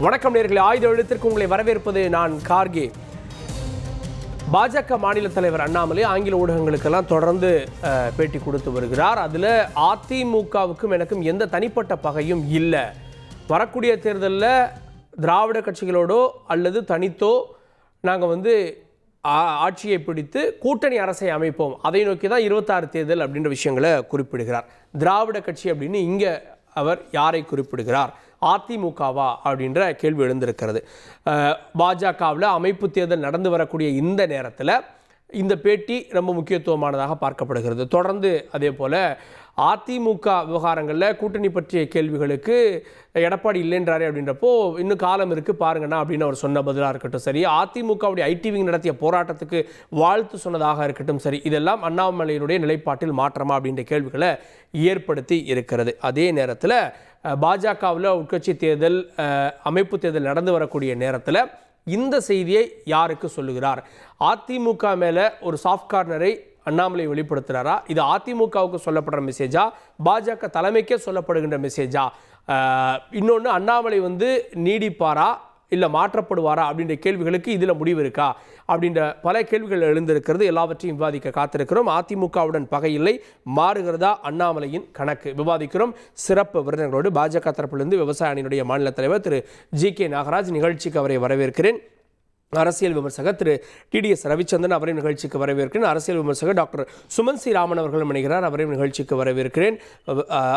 வணக்கம் நேயர்களே, ஆயுத எழுத்திற்கு உங்களை வரவேற்பது நான் கார்கே. பாஜக மாநில தலைவர் அண்ணாமலை ஆங்கில ஊடகங்களுக்கெல்லாம் தொடர்ந்து பேட்டி கொடுத்து வருகிறார். அதில் அதிமுகவுக்கும் எனக்கும் எந்த தனிப்பட்ட பகையும் இல்லை, வரக்கூடிய தேர்தலில் திராவிட கட்சிகளோடோ அல்லது தனித்தோ நாங்கள் ஆட்சியை பிடித்து கூட்டணி அரசை அமைப்போம், அதை நோக்கி தான் 26 தேர்தல் அப்படின்ற விஷயங்களை குறிப்பிடுகிறார். திராவிட கட்சி அப்படின்னு இங்கே அவர் யாரை குறிப்பிடுகிறார்? அதிமுகவா அப்படின்ற கேள்வி எழுந்திருக்கிறது. பாஜகவில் அமைப்பு தேர்தல் நடந்து வரக்கூடிய இந்த நேரத்தில் இந்த பேட்டி ரொம்ப முக்கியத்துவமானதாக பார்க்கப்படுகிறது. தொடர்ந்து அதே போல் அதிமுக விவகாரங்களில் கூட்டணி பற்றிய கேள்விகளுக்கு எடப்பாடி இல்லைன்றாரே அப்படின்றப்போ இன்னும் காலம் இருக்குது பாருங்கண்ணா அப்படின்னு அவர் சொன்ன பதிலாக இருக்கட்டும் சரி, அதிமுகவுடைய ஐடிவிங் நடத்திய போராட்டத்துக்கு வாழ்த்து சொன்னதாக இருக்கட்டும் சரி, இதெல்லாம் அண்ணாமலையினுடைய நிலைப்பாட்டில் மாற்றமா அப்படின்ற கேள்விகளை ஏற்படுத்தி இருக்கிறது. அதே நேரத்தில் பாஜகவில் உட்கட்சி தேர்தல் அமைப்பு தேர்தல் நடந்து வரக்கூடிய நேரத்தில் இந்த செய்தியை யாருக்கு சொல்லுகிறார்? அதிமுக மேலே ஒரு சாஃப்ட் கார்னரை அண்ணாமலை வெளிப்படுத்துகிறாரா? இது அதிமுகவுக்கு சொல்லப்படுற மெசேஜா, பாஜக தலைமைக்கே சொல்லப்படுகின்ற மெசேஜா? இன்னொன்று, அண்ணாமலை நீடிப்பாரா இல்லை மாற்றப்படுவாரா அப்படின்ற கேள்விகளுக்கு இதில் முடிவு இருக்கா அப்படின்ற பல கேள்விகள் எழுந்திருக்கிறது. எல்லாவற்றையும் விவாதிக்க காத்திருக்கிறோம். அதிமுகவுடன் பகை இல்லை, மாறுகிறதா அண்ணாமலையின் கணக்கு? விவாதிக்கிறோம் சிறப்பு விருந்தினர்களோடு. பாஜக தரப்பிலிருந்து விவசாய அணியினுடைய மாநில தலைவர் திரு ஜி.கே. நாகராஜ், நிகழ்ச்சிக்கு அவரை வரவேற்கிறேன். அரசியல் விமர்சகர் திரு டிடிஎஸ் ரவிச்சந்திரன், அவரையும் நிகழ்ச்சிக்கு வரவேற்கிறேன். அரசியல் விமர்சகர் டாக்டர் சுமன் சி ராமன் அவர்களும் இணைகிறார், அவரையும் நிகழ்ச்சிக்கு வரவேற்கிறேன்.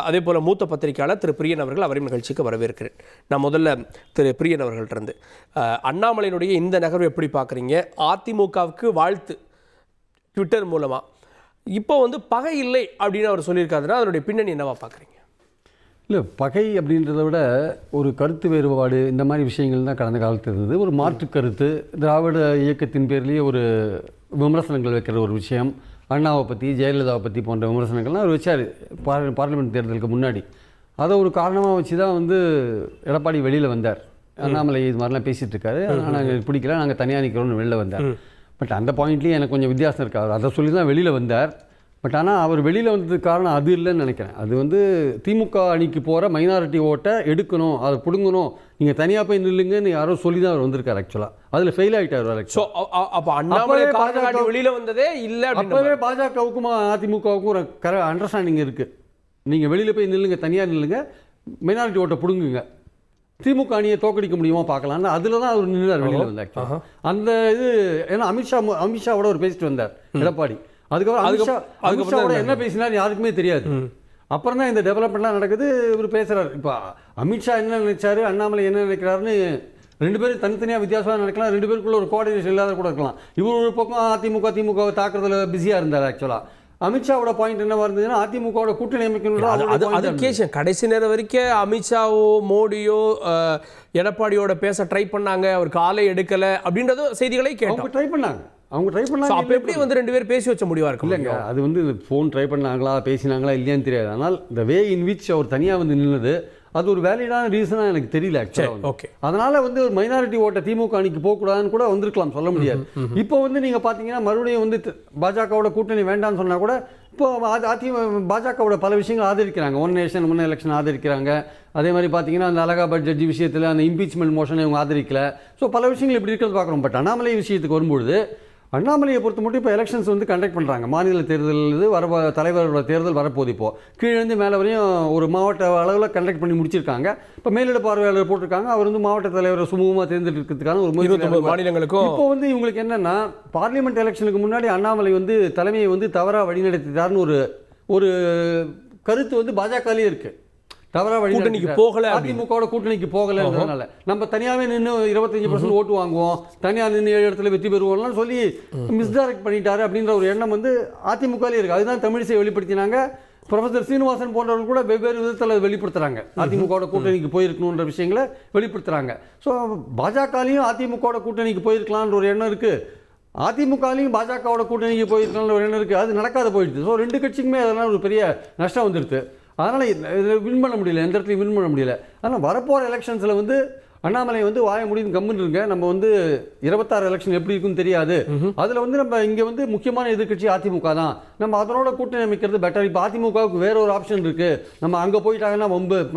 அதே போல் மூத்த பத்திரிகையாளர் திரு பிரியன் அவர்கள், அவரையும் நிகழ்ச்சிக்கு வரவேற்கிறேன். நான் முதல்ல திரு பிரியன் அவர்கள்ட்டிருந்து அண்ணாமலையினுடைய இந்த நகர்வு எப்படி பார்க்குறீங்க? அதிமுகவுக்கு வாழ்த்து ட்விட்டர் மூலமாக, இப்போ பகை இல்லை அப்படின்னு அவர் சொல்லியிருக்காருன்னா அதனுடைய பின்னணி என்னவா பார்க்குறீங்க? இல்லை, பகை அப்படின்றத விட ஒரு கருத்து வேறுபாடு, இந்த மாதிரி விஷயங்கள் தான் கடந்த காலத்தில் இருந்தது. ஒரு மாற்று கருத்து, திராவிட இயக்கத்தின் பேர்லேயே ஒரு விமர்சனங்கள் வைக்கிற ஒரு விஷயம், அண்ணாவை பற்றி ஜெயலலிதாவை பற்றி போன்ற விமர்சனங்கள்லாம் அவர் வச்சார் பார்லிமெண்ட் தேர்தலுக்கு முன்னாடி. அதை ஒரு காரணமாக வச்சு தான் எடப்பாடி வெளியில் வந்தார். அண்ணாமலை இது மாதிரிலாம் பேசிகிட்டு இருக்காரு, நாங்கள் பிடிக்கல, நாங்கள் தனியாக நிற்கிறோம்னு வெளியில் வந்தார். பட் அந்த பாயிண்ட்லேயும் எனக்கு கொஞ்சம் வித்தியாசம் இருக்குது. அவர் அதை சொல்லி தான் வெளியில் வந்தார். பட் ஆனால் அவர் வெளியில் வந்ததுக்கு காரணம் அது இல்லைன்னு நினைக்கிறேன். அது திமுக அணிக்கு போகிற மைனாரிட்டி ஓட்டை எடுக்கணும், அதை பிடுங்கணும், நீங்கள் தனியாக போய் நில்லுங்கன்னு யாரோ சொல்லி தான் அவர் வந்திருக்காரு. ஆக்சுவலாக அதில் ஃபெயில் ஆகிட்டார். வெளியில் வந்ததே இல்லை. அப்போவே பாஜகவுக்கும் அதிமுகவுக்கும் ஒரு அண்டர்ஸ்டாண்டிங் இருக்குது. நீங்கள் வெளியில் போய் நில்லுங்க, தனியாக நில்லுங்க, மைனாரிட்டி ஓட்டை பிடுங்குங்க, திமுக அணியை தோக்கடிக்க முடியுமா பார்க்கலான்னு அதில் தான் அவர் நின்றார் வெளியில் வந்தார். அந்த இது ஏன்னா அமித்ஷாவோட ஒரு பேசிட்டு வந்தார் எடப்பாடி. அதுக்கப்புறம் அமித்ஷாவோட என்ன பேசினார் யாருக்குமே தெரியாது. அப்புறம் தான் இந்த டெவலப்மெண்ட்லாம் நடக்குது. இவர் பேசுகிறார். இப்போ அமித்ஷா என்ன நினைச்சாரு, அண்ணாமலை என்ன நினைக்கிறாருன்னு ரெண்டு பேரும் தனித்தனியாக வித்தியாசமாக நினைக்கலாம். ரெண்டு பேருக்குள்ள ஒரு கோஆர்டினேஷன் இல்லாத கூட இருக்கலாம். இவர் ஒரு பக்கம் திமுகவை தாக்குறதுல பிஸியாக இருந்தார். ஆக்சுவலாக அமித்ஷாவோட பாயிண்ட் என்னவா இருந்ததுன்னா, அதிமுகவோட கூட்டணி அமைக்கணும். கடைசி நேரம் வரைக்கும் அமித்ஷாவோ மோடியோ எடப்பாடியோட பேச ட்ரை பண்ணாங்க, அவர் காலை எடுக்கலை அப்படின்றத செய்திகளை கேட்டோம். ட்ரை பண்ணாங்க, அவங்க ட்ரை பண்ணாங்க. அப்போ எப்படி ரெண்டு பேர் பேசி வச்ச முடிவா இருக்கும்? இல்லைங்க, அது ஃபோன் ட்ரை பண்ணாங்களா, பேசினாங்களா இல்லையான்னு தெரியாது. ஆனால் இந்த வே இன் விச் அவர் தனியாக நின்னது அது ஒரு வேலிடான ரீசனாக எனக்கு தெரியல ஆக்சுவலாக. ஓகே, அதனால ஒரு மைனாரிட்டி ஓட்டை திமுக அணிக்கு போகக்கூடாதுன்னு கூட வந்திருக்கலாம், சொல்ல முடியாது. இப்போ நீங்கள் பார்த்தீங்கன்னா மறுபடியும் பாஜகவோட கூட்டணி வேண்டாம்னு சொன்னால் கூட இப்போ பாஜகவோட பல விஷயங்கள் ஆதரிக்கிறாங்க. ஒன் நேஷன் ஒன் எலெக்ஷன் ஆதரிக்கிறாங்க. அதே மாதிரி பார்த்தீங்கன்னா அந்த அலகாபாத் ஜட்ஜி விஷயத்தில் அந்த இம்பீச்மெண்ட் மோஷனை இவங்க ஆதரிக்கல. ஸோ பல விஷயங்கள் இப்படி இருக்கிறது பார்க்குறோம். பட் அண்ணாமலை விஷயத்துக்கு வரும்பொழுது, அண்ணாமலையை பொறுத்த மட்டும் இப்போ எலெக்ஷன்ஸ் கண்டக்ட் பண்ணுறாங்க. மாநில தேர்தல் தலைவரோட தேர்தல் வரப்போகுது. இப்போது கீழேருந்து மேலே வரையும் ஒரு மாவட்ட அளவில் கண்டக்ட் பண்ணி முடிச்சிருக்காங்க. இப்போ மேலிட பார்வையாளர் போட்டிருக்காங்க. அவர் மாவட்ட தலைவரை சுமூகமாக தேர்ந்தெடுக்கிறதுக்கான ஒரு 29 மாநிலங்களுக்கும் இப்போ இவங்களுக்கு என்னென்னா, பார்லிமெண்ட் எலெக்ஷனுக்கு முன்னாடி அண்ணாமலை தலைமையை தவறாக வழிநடத்திட்டாருன்னு ஒரு கருத்து பாஜகலேயே இருக்குது. தவறாக கூட்டணிக்கு போகல, அதிமுகவோட கூட்டணிக்கு போகலன்றதுனால நம்ம தனியாகவே நின்று 25% ஓட்டு வாங்குவோம், தனியாக நின்று 7 இடத்துல வெற்றி பெறுவோம்லாம் சொல்லி மிஸ்டைரக்ட் பண்ணிட்டாரு அப்படின்ற ஒரு எண்ணம் அதிமுகலேயே இருக்குது. அதுதான் தமிழிசை வெளிப்படுத்தினாங்க. ப்ரொஃபசர் சீனிவாசன் போன்றவர்கள் கூட வெவ்வேறு விதத்தில் வெளிப்படுத்துகிறாங்க. அதிமுகவோட கூட்டணிக்கு போயிருக்கணுன்ற விஷயங்களை வெளிப்படுத்துகிறாங்க. ஸோ பாஜகலையும் அதிமுகவோட கூட்டணிக்கு போயிருக்கலான்ற ஒரு எண்ணம் இருக்குது, அதிமுகலையும் பாஜகவோட கூட்டணிக்கு போயிருக்கலான்ற ஒரு எண்ணம் இருக்குது. அது நடக்காத போயிடுது. ஸோ ரெண்டு கட்சிக்குமே அதனால் ஒரு பெரிய நஷ்டம் வந்துடுது. அதனால் வின் பண்ண முடியல, எந்த இடத்துலையும் வின் பண்ண முடியல. ஆனால் வரப்போகிற எலெக்ஷன்ஸில் அண்ணாமலை வந்து வாய முடியும் கம்முன்னு இருங்க, நம்ம வந்து 26 எலெக்ஷன் எப்படி இருக்குன்னு தெரியாது, அதில் வந்து நம்ம இங்கே வந்து முக்கியமான எதிர்க்கட்சி அதிமுக தான், நம்ம அதனோட கூட்டணி அமைக்கிறது பெட்டர். இப்போ அதிமுகவுக்கு வேற ஒரு ஆப்ஷன் இருக்கு, நம்ம அங்கே போயிட்டாங்கன்னா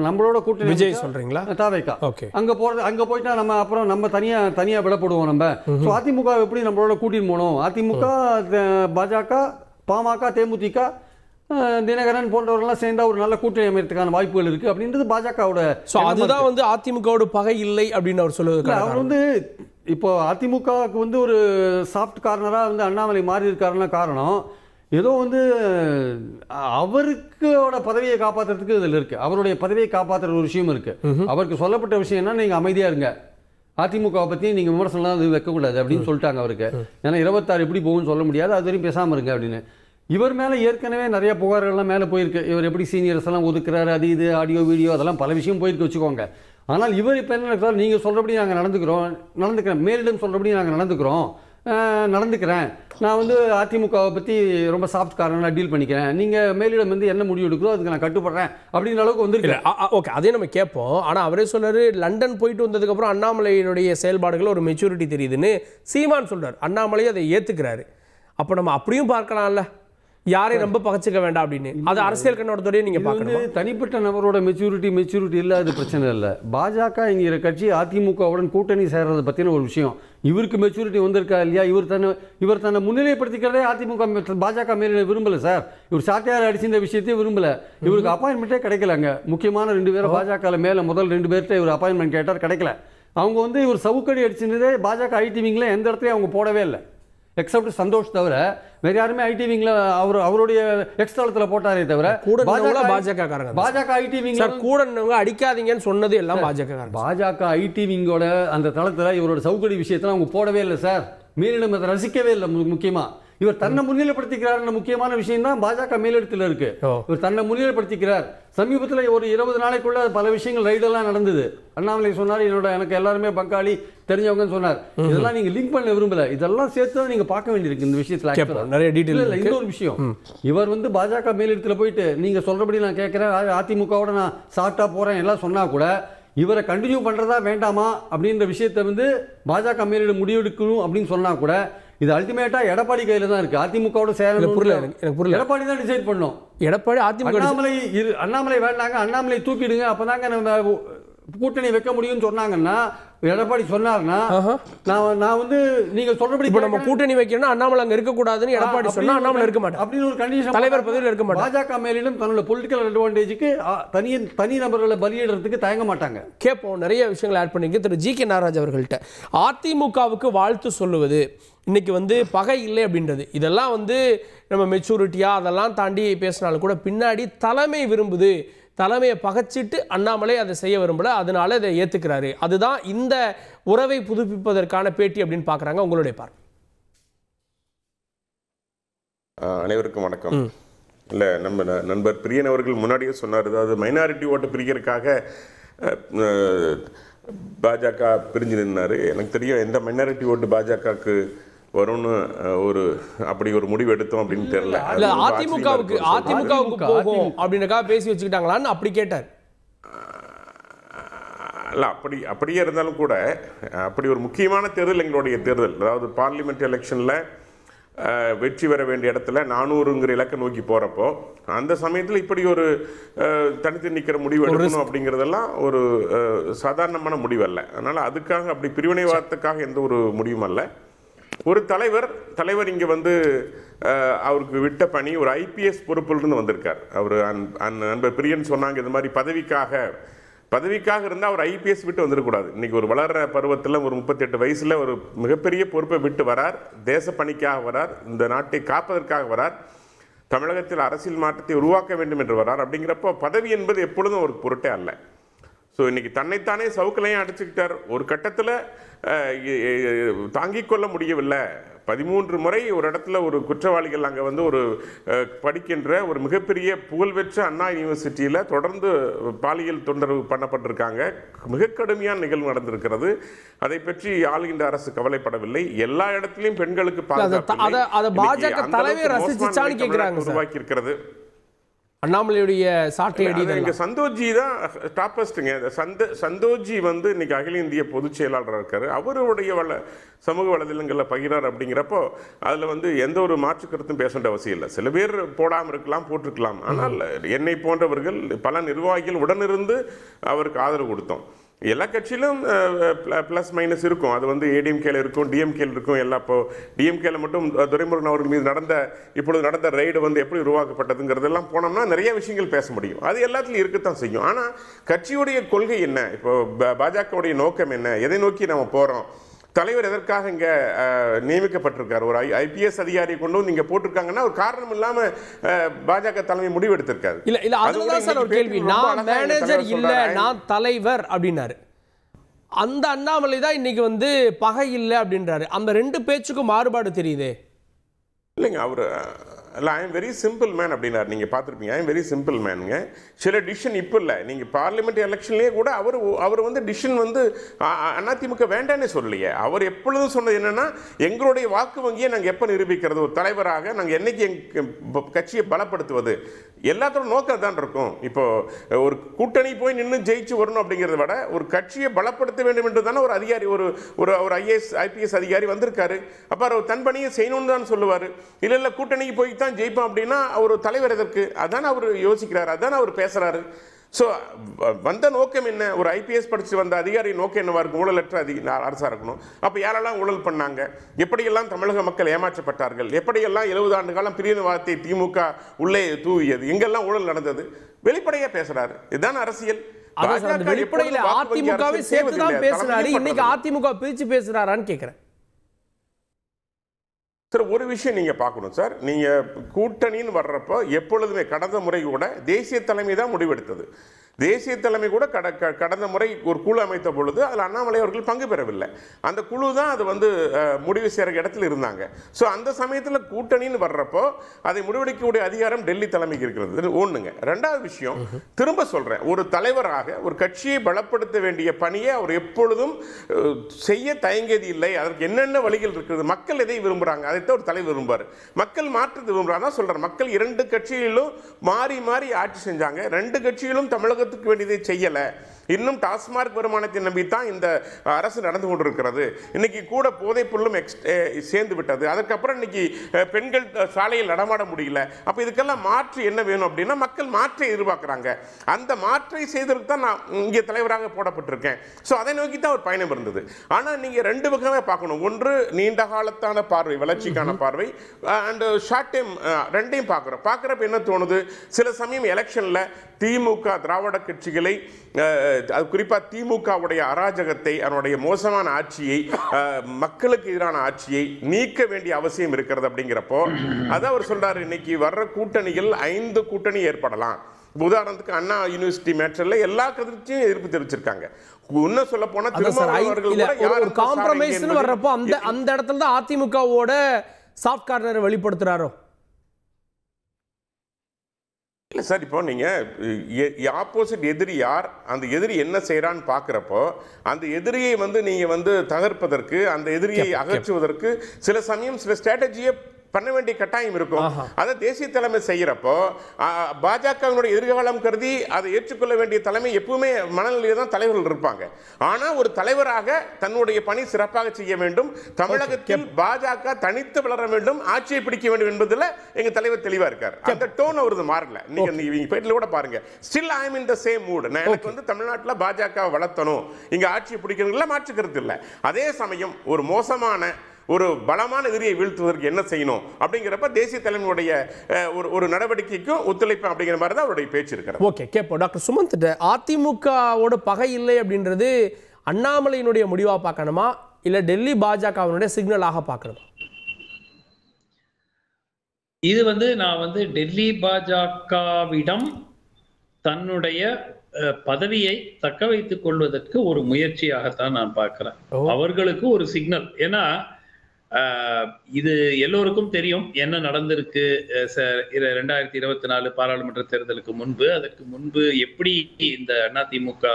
நம்மளோட கூட்டணி விஜய் சொல்றீங்களா தாவேக்கா ஓகே அங்கே போயிட்டா நம்ம அப்புறம் நம்ம தனியாக விடப்படுவோம். நம்ம ஸோ அதிமுக எப்படி நம்மளோட கூட்டின்னு போகணும், அதிமுக பாஜக பாமக தேமுதிக தினகரன் போன்றவர்கள்லாம் சேர்ந்தா ஒரு நல்ல கூட்டணி அமைக்கிறதுக்கான வாய்ப்புகள் இருக்கு அப்படின்றது பாஜகவோட. அதுதான் வந்து அதிமுகவோட பகை இல்லை அப்படின்னு அவர் சொல்லுவது. அவர் வந்து இப்போ அதிமுகவுக்கு வந்து ஒரு சாஃப்ட் கார்னராக வந்து அண்ணாமலை மாறி இருக்காருன்னா காரணம் ஏதோ வந்து அவருக்கோட பதவியை காப்பாற்றுறதுக்கு இதில் இருக்கு, அவருடைய பதவியை காப்பாற்றுற ஒரு விஷயம் இருக்கு. அவருக்கு சொல்லப்பட்ட விஷயம் என்ன, நீங்கள் அமைதியாக இருங்க, அதிமுகவை பற்றி நீங்கள் விமர்சனம்லாம் அது வைக்கக்கூடாது அப்படின்னு சொல்லிட்டாங்க அவருக்கு. ஏன்னா 26 எப்படி போகும்னு சொல்ல முடியாது, அது வரையும் பேசாமல் இருங்க அப்படின்னு. இவர் மேலே ஏற்கனவே நிறைய புகார்கள்லாம் மேலே போயிருக்கு, இவர் எப்படி சீனியர்ஸ் எல்லாம் ஒதுக்குறாரு, அது இது ஆடியோ வீடியோ அதெல்லாம் பல விஷயம் போயிருக்கு வச்சுக்கோங்க. ஆனால் இவர் இப்போ என்ன நடக்கிறார், நீங்கள் சொல்கிறபடி நாங்கள் நடந்துக்கிறேன், மேலிடம் சொல்கிறபடி நாங்கள் நடந்துக்கிறேன், நான் வந்து அதிமுகவை பற்றி ரொம்ப சாஃப்ட் காரணம் டீல் பண்ணிக்கிறேன், நீங்கள் மேலிடம் வந்து என்ன முடிவு எடுக்கிறோ அதுக்கு நான் கட்டுப்படுறேன் அப்படின்ற அளவுக்கு வந்துருக்கு. ஓகே, அதே நம்ம கேட்போம். ஆனால் அவரே சொல்றாரு, லண்டன் போயிட்டு வந்ததுக்கப்புறம் அண்ணாமலையினுடைய செயல்பாடுகள் ஒரு மெச்சூரிட்டி தெரியுதுன்னு சீமான் சொல்றாரு. அண்ணாமலை அதை ஏற்றுக்கிறாரு. அப்போ நம்ம அப்படியும் பார்க்கலாம்ல, யாரையும் ரொம்ப பகச்சிக்க வேண்டாம் அப்படின்னு. அது அரசியல் கண்ணோட்டத்தோடய நீங்க பார்க்கணும். தனிப்பட்ட நபரோட மெச்சூரிட்டி இல்லை, அது பிரச்சனை இல்லை. பாஜக என்கிற கட்சி அதிமுகவுடன் கூட்டணி சேர்றதை பற்றின ஒரு விஷயம். இவருக்கு மெச்சூரிட்டி வந்திருக்கா இல்லையா, இவர் தன்னை முன்னிலைப்படுத்திக்கிறதே அதிமுக பாஜக மேலே விரும்பல சார். இவர் சாட்டையார் அடிச்சிருந்த விஷயத்தையும் விரும்பல. இவருக்கு அப்பாயின்மெண்ட்டே கிடைக்கலங்க. முக்கியமான 2 பேரை பாஜக மேலே முதல் 2 பேர்கிட்ட இவர் அப்பாயின்மெண்ட் கேட்டார், கிடைக்கல. அவங்க வந்து இவர் சவுக்கடி அடிச்சிருந்ததே பாஜக ஐடி விங்கில் எந்த இடத்துலையும் அவங்க போடவே இல்லை, எக்ஸப்ட் சந்தோஷ் தவிர வேற யாருமே ஐடி விங்ல அவருடைய எக்ஸ்ட்ராலத்தில் போட்டாரே தவிர பாஜக ஐடி விங் கூட அடிக்காதீங்கன்னு சொன்னது எல்லாம் பாஜக ஐடி விங்கோட அந்த தளத்தில் இவரோட சவுக்கடி விஷயத்தில் அவங்க போடவே இல்லை சார். மீறிடம் அதை ரசிக்கவே இல்லை. முக்கியமா இவர் தன்னை முன்னிலைப்படுத்திக்கிறார் முக்கியமான விஷயம் தான் பாஜக மேலிடத்தில் இருக்கு. இவர் தன்னை முன்னிலைப்படுத்திக்கிறார். சமீபத்தில் ஒரு 20 நாளைக்குள்ள பல விஷயங்கள் ரைடெல்லாம் நடந்தது. அண்ணாமலை சொன்னார், எனக்கு எல்லாருமே பங்காளி தெரிஞ்சவங்கன்னு சொன்னார். இதெல்லாம் நீங்க லிங்க் பண்ண விரும்பல, இதெல்லாம் சேர்த்து நீங்க பார்க்க வேண்டியிருக்கு இந்த விஷயத்துல. நிறைய டீடைல் இல்லை. இன்னொரு விஷயம், இவர் வந்து பாஜக மேலிடத்தில் போயிட்டு நீங்க சொல்றபடி நான் கேட்கிறேன், அதிமுகவோட நான் சாட்டா போறேன் எல்லாம் சொன்னா கூட இவரை கண்டினியூ பண்றதா வேண்டாமா அப்படின்ற விஷயத்தை வந்து பாஜக மேலிட முடிவெடுக்கணும் அப்படின்னு சொன்னா கூட இது அல்டிமேட்டா எடப்பாடி கையில தான் இருக்கு. அதிமுகவோட சேரணும் எடப்பாடி தான் டிசைட் பண்ணும். எடப்பாடி அதிமுக அண்ணாமலை வேண்டாங்க, அண்ணாமலை தூக்கிடுங்க, அப்பதாங்க நம்ம கூட்டணி வைக்க முடியும்னு சொன்னாங்கன்னா, எடப்பாடி சொன்னார்னா நான் வந்து நீங்க சொல்றபடி இப்போ நம்ம கூட்டணி வைக்கணும்னா அண்ணாமலை அங்க இருக்க கூடாதுன்னு எடப்பாடி சொன்னா அண்ணாமலை இருக்க மாட்டார் அப்படின்னு ஒரு கண்டிஷன் தலைவர் பதவியில் இருக்க மாட்டார். பாஜக மேலிடம் தன்னோட பொலிட்டிக்கல் அட்வான்டேஜுக்கு தனி நபர்களை பலியிடுறதுக்கு தயங்க மாட்டாங்க. கேட்போம், நிறைய விஷயங்களை ஆட் பண்ணிக்க. திரு ஜி.கே. நாகராஜ் அவர்கள்ட்ட அதிமுகவுக்கு வாழ்த்து சொல்லுவது இன்னைக்கு வந்து பகை இல்லை அப்படின்றது, இதெல்லாம் வந்து நம்ம மெச்சூரிட்டியா அதெல்லாம் தாண்டி பேசினாலும் கூட பின்னாடி தலைமை விரும்புது, தலைமையை பகச்சிட்டு அண்ணாமலை அதை செய்ய விரும்பல, அதனால இதை ஏத்துக்கிறாரு, அதுதான் இந்த உறவை புதுப்பிப்பதற்கான பேட்டி அப்படின்னு பார்க்குறாங்க. உங்களுடைய பார்வை. அனைவருக்கும் வணக்கம். இல்லை, நம்ம நண்பர் பிரியன் அவர்கள் முன்னாடியே சொன்னார், அதாவது மைனாரிட்டி ஓட்டு பிரிக்கிறதுக்காக பாஜக பிரிஞ்சு நின்னாரு. எனக்கு தெரியும் எந்த மைனாரிட்டி ஓட்டு பாஜகவுக்கு வரும்னு அப்படி ஒரு முடிவு எடுத்தோம் அப்படின்னு தெரியல. அதிமுகவுக்கு போகும் அப்படின்றக்காக பேசி வச்சுக்கிட்டாங்களான்னு அப்படி கேட்டார். இல்லை, அப்படியே இருந்தாலும் கூட அப்படி ஒரு முக்கியமான தேர்தல் எங்களுடைய தேர்தல், அதாவது பார்லிமெண்ட் எலெக்ஷனில் வெற்றி பெற வேண்டிய இடத்துல 400ங்கிற இலக்கை நோக்கி போகிறப்போ அந்த சமயத்தில் இப்படி ஒரு தனித்து நிற்கிற முடிவு எடுக்கணும் அப்படிங்கிறதெல்லாம் ஒரு சாதாரணமான முடிவு அல்ல. அதனால் அதுக்காக அப்படி பிரிவினைவாதத்துக்காக எந்த ஒரு முடிவும் அல்ல. ஒரு தலைவர் இங்கே வந்து அவருக்கு விட்ட பணி ஒரு ஐபிஎஸ் பொறுப்பிலிருந்து வந்திருக்கார். அவர் நண்பர் பிரியன் சொன்னாங்க, இது மாதிரி பதவிக்காக இருந்தால் அவர் ஐபிஎஸ் விட்டு வந்துடக்கூடாது. இன்றைக்கி ஒரு வளர்கிற பருவத்தில் ஒரு 38 வயசில் ஒரு மிகப்பெரிய பொறுப்பை விட்டு வரார், தேச பணிக்காக வரார், இந்த நாட்டை காப்பதற்காக வரார், தமிழகத்தில் அரசியல் மாற்றத்தை உருவாக்க வேண்டும் என்று வரார். அப்படிங்கிறப்போ பதவி என்பது எப்பொழுதும் ஒரு பொருட்டே அல்ல. ஸோ இன்றைக்கி தன்னைத்தானே சவுக்களையும் அடிச்சுக்கிட்டார். ஒரு கட்டத்தில் தாங்கிக் கொள்ள முடியவில்லை. 13 முறை ஒரு இடத்துல ஒரு குற்றவாளிகள் அங்கே வந்து ஒரு படிக்கின்ற ஒரு மிகப்பெரிய புகழ்பெற்ற அண்ணா யூனிவர்சிட்டியில் தொடர்ந்து பாலியல் தொந்தரவு பண்ணப்பட்டிருக்காங்க. மிக கடுமையான நிகழ்வு நடந்திருக்கிறது. அதை பற்றி ஆளுகின்ற அரசு கவலைப்படவில்லை. எல்லா இடத்துலையும் பெண்களுக்கு உருவாக்கி இருக்கிறது. அண்ணாமலையுடைய சாட்டை அடி இங்க சந்தோஷ்ஜி தான் டாப்பஸ்ட்டுங்க. சந்தோஷ்ஜி வந்து இன்னைக்கு அகில இந்திய பொதுச் செயலாளராக இருக்காரு. அவருடைய சமூக வலைதளங்களில் பகிரார் அப்படிங்கிறப்போ அதில் வந்து எந்த ஒரு மாற்று கருத்தும் பேச வேண்டிய அவசியம் இல்லை. சில பேர் போடாமல் இருக்கலாம், போட்டிருக்கலாம். ஆனால் என்னை போன்றவர்கள் பல நிர்வாகிகள் உடனிருந்து அவருக்கு ஆதரவு கொடுத்தோம். எல்லா கட்சியிலும் ப்ளஸ் மைனஸ் இருக்கும். அது வந்து ஏடிஎம்கேல இருக்கும், டிஎம்கேல இருக்கும். எல்லா இப்போ டிஎம்கேல மட்டும் துரைமுருகன் அவர்கள் மீது இப்பொழுது நடந்த ரைடு வந்து எப்படி உருவாக்கப்பட்டதுங்கிறதெல்லாம் போனோம்னா நிறைய விஷயங்கள் பேச முடியும். அது எல்லாத்துலையும் இருக்கத்தான் செய்யும். ஆனால் கட்சியுடைய கொள்கை என்ன, இப்போ பாஜகவுடைய நோக்கம் என்ன, எதை நோக்கி நம்ம போகிறோம், தலைவர் எதற்காக இங்கே நியமிக்கப்பட்டிருக்காரு, ஒரு ஐபிஎஸ் அதிகாரியை கொண்டு வந்து இங்கே போட்டிருக்காங்கன்னா ஒரு காரணம் இல்லாமல் பாஜக தலைமை முடிவு எடுத்திருக்காரு. இல்ல அதுதான் சார் ஒரு கேள்வி. நான் மேனேஜர் இல்ல, நான் தலைவர் அப்படின்னாரு. அந்த அண்ணாமலை தான் இன்னைக்கு வந்து பகை இல்லை அப்படின்றாரு. அந்த ரெண்டு பேச்சுக்கும் மாறுபாடு தெரியுது இல்லைங்க. அவர் இல்லை, I am very simple man அப்படின்னாரு. நீங்கள் பார்த்துருப்பீங்க, ஐ எம் வெரி சிம்பிள் மேனுங்க. சில டிசிஷன் இப்போ இல்லை, நீங்கள் பார்லிமெண்ட் எலெக்ஷன்லேயே கூட அவர் வந்து டிசிஷன் வந்து அதிமுக வேண்டான்னு சொல்லலையே. அவர் எப்பொழுதும் சொன்னது என்னென்னா, எங்களுடைய வாக்கு வங்கியை நாங்கள் எப்போ நிரூபிக்கிறது, ஒரு தலைவராக நாங்கள் என்னைக்கு கட்சியை பலப்படுத்துவது, எல்லாத்தோட நோக்கம் தான் இருக்கும். இப்போ ஒரு கூட்டணி போய் நின்று ஜெயிச்சு வரணும் அப்படிங்கிறத விட ஒரு கட்சியை பலப்படுத்த வேண்டும் என்று தானே ஒரு அதிகாரி, ஒரு ஐஏஎஸ் ஐபிஎஸ் அதிகாரி வந்திருக்காரு. அப்போ அவர் தன் பணியை செய்யணும்னு தான் சொல்லுவார். இல்லை கூட்டணிக்கு போய் தான் ஜெயிப்போம் அப்படின்னா அவர் தலைவர் எதற்கு, அதான அவர் யோசிக்கிறார், அதான அவர் பேசுறாரு. ஸோ வந்த நோக்கம் என்ன, ஒரு ஐபிஎஸ் படிச்சு வந்த அதிகாரி நோக்கம் என்னவா இருக்கும், ஊழலற்ற அரசாக இருக்கணும். அப்போ யாரெல்லாம் ஊழல் பண்ணாங்க, எப்படியெல்லாம் தமிழக மக்கள் ஏமாற்றப்பட்டார்கள், எப்படியெல்லாம் 70 ஆண்டு காலம் பிரிவினைவாதத்தை திமுக உள்ளே தூவியது, எங்கெல்லாம் ஊழல் நடந்தது, வெளிப்படையா பேசுறாரு. இதுதான் அரசியல். வெளிப்படையில் அதிமுகவை சேர்த்து தான் பேசுறாரு. இன்னைக்கு அதிமுக பிரிச்சு பேசுறாரான்னு கேட்கிறேன் சார். ஒரு விஷயம் நீங்க பார்க்கணும் சார், நீங்க கூட்டணின்னு வர்றப்போ எப்பொழுதுமே கடந்த முறை கூட தேசிய தலைமை தான் முடிவெடுத்தது. தேசிய தலைமை கூட கடந்த முறை ஒரு குழு அமைத்த பொழுது அதில் அண்ணாமலை அவர்கள் பங்கு பெறவில்லை. அந்த குழு தான் அது வந்து முடிவு செய்கிற இடத்துல இருந்தாங்க. ஸோ அந்த சமயத்தில் கூட்டணின்னு வர்றப்போ அதை முடிவெடுக்கக்கூடிய அதிகாரம் டெல்லி தலைமைக்கு இருக்கிறது ஒன்றுங்க. ரெண்டாவது விஷயம், திரும்ப சொல்கிறேன், ஒரு தலைவராக ஒரு கட்சியை பலப்படுத்த வேண்டிய பணியை அவர் எப்பொழுதும் செய்ய தயங்கியது இல்லை. அதற்கு என்னென்ன வழிகள் இருக்குது, மக்கள் எதை விரும்புகிறாங்க அதைத்தான் ஒரு தலைவர் விரும்புவார். மக்கள் மாற்றத்தை விரும்புகிறாங்க தான் சொல்கிறார். மக்கள் 2 கட்சிகளிலும் மாறி மாறி ஆட்சி செஞ்சாங்க. 2 கட்சியிலும் தமிழக வேண்டியதை செய்யல. இன்னும் டாஸ்மார்க் வருமானத்தை நம்பித்தான் இந்த அரசு நடந்து கொண்டிருக்கிறது. இன்னைக்கு கூட போதைப் பொருளும் சேர்ந்து விட்டது. அதுக்கப்புறம் இன்னைக்கு பெண்கள் சாலையில் நடமாட முடியல. அப்ப இதுக்கெல்லாம் மாற்று என்ன வேணும் அப்படின்னா மக்கள் மாற்றை எதிர்பார்க்கிறாங்க. அந்த மாற்றை செய்ததற்கு தான் நான் இங்கே தலைவராக போடப்பட்டிருக்கேன். ஸோ அதை நோக்கி தான் ஒரு பயணம் இருந்தது. ஆனால் நீங்க 2 வகையாக பார்க்கணும். ஒன்று நீண்ட காலத்தான பார்வை, வளர்ச்சிக்கான பார்வை, அண்ட் ஷார்ட் டைம், ரெண்டையும் பார்க்குறப்ப என்ன தோணுது, சில சமயம் எலெக்ஷன்ல திமுக திராவிட கட்சிகளை, அது குறிப்பாக திமுகவுடைய அராஜகத்தை, அதனுடைய மோசமான ஆட்சியை, மக்களுக்கு எதிரான ஆட்சியை நீக்க வேண்டிய அவசியம் இருக்கிறது. அப்படிங்கிறப்போ அதான் அவர் சொல்றாரு, இன்னைக்கு வர்ற கூட்டணிகள் 5 கூட்டணி ஏற்படலாம். உதாரணத்துக்கு அண்ணா யூனிவர்சிட்டி மேட்டர்ல எல்லா கட்சியும் எதிர்ப்பு தெரிவிச்சிருக்காங்க. இன்னும் சொல்ல போனா காம்ப்ரமைஸ் வர்றப்போ அந்த இடத்துல தான் அதிமுகவோட சாஃப்ட் கார்னர் வெளிப்படுத்துறாரோ. இல்லை சார், இப்போ நீங்கள் ஆப்போசிட் எதிரி யார், அந்த எதிரி என்ன செய்கிறான்னு பார்க்குறப்போ அந்த எதிரியை வந்து நீங்கள் வந்து தகர்ப்பதற்கு, அந்த எதிரியை அகற்றுவதற்கு சில சமயம் சில ஸ்ட்ராட்டஜியை பண்ண வேண்டிய கட்டாயம் இருக்கும். அதை தேசிய தலைமை செய்யறப்போ பாஜகவினுடைய எதிர்காலம் கருதி அதை ஏற்றுக்கொள்ள வேண்டிய தலைமை எப்பவுமே மனநிலையில் தான் தலைவர்கள் இருப்பாங்க. ஆனா ஒரு தலைவராக தன்னுடைய பணி சிறப்பாக செய்ய வேண்டும், தமிழகத்தில் பாஜக தனித்து வளர வேண்டும், ஆட்சியை பிடிக்க வேண்டும் என்பதில் எங்க தலைவர் தெளிவா இருக்கார். அந்த டோன் அவரது மாறல. நீங்க பேட்டில கூட பாருங்க, still I am in the same mood. நான் எனக்கு வந்து தமிழ்நாட்டில் பாஜக வளர்த்தணும், இங்க ஆட்சியை பிடிக்கிறதுல மாற்று கருத்து இல்லை. அதே சமயம் ஒரு மோசமான ஒரு பலமான எதிரியை வீழ்த்துவதற்கு என்ன செய்யணும் அப்படிங்கிறப்ப தேசிய தலைமையுடைய ஒரு நடவடிக்கைக்கும் ஒத்துழைப்பு அப்படிங்கிற மாதிரி தான் அவருடைய பேச்சு இருக்கிறது. ஓகே, கேட்போம். டாக்டர் சுமந்த், அதிமுகவோட பகை இல்லை அப்படின்றது அண்ணாமலையினுடைய முடிவா பார்க்கணுமா, இல்ல டெல்லி பாஜகவினுடைய சிக்னலாக பார்க்கணுமா? இது வந்து நான் வந்து டெல்லி பாஜகவிடம் தன்னுடைய பதவியை தக்க வைத்துக் கொள்வதற்கு ஒரு முயற்சியாகத்தான் நான் பார்க்கிறேன். அவர்களுக்கு ஒரு சிக்னல். ஏன்னா இது எல்லோருக்கும் தெரியும் என்ன நடந்திருக்கு 2024 பாராளுமன்ற தேர்தலுக்கு முன்பு. அதற்கு முன்பு எப்படி இந்த அதிமுக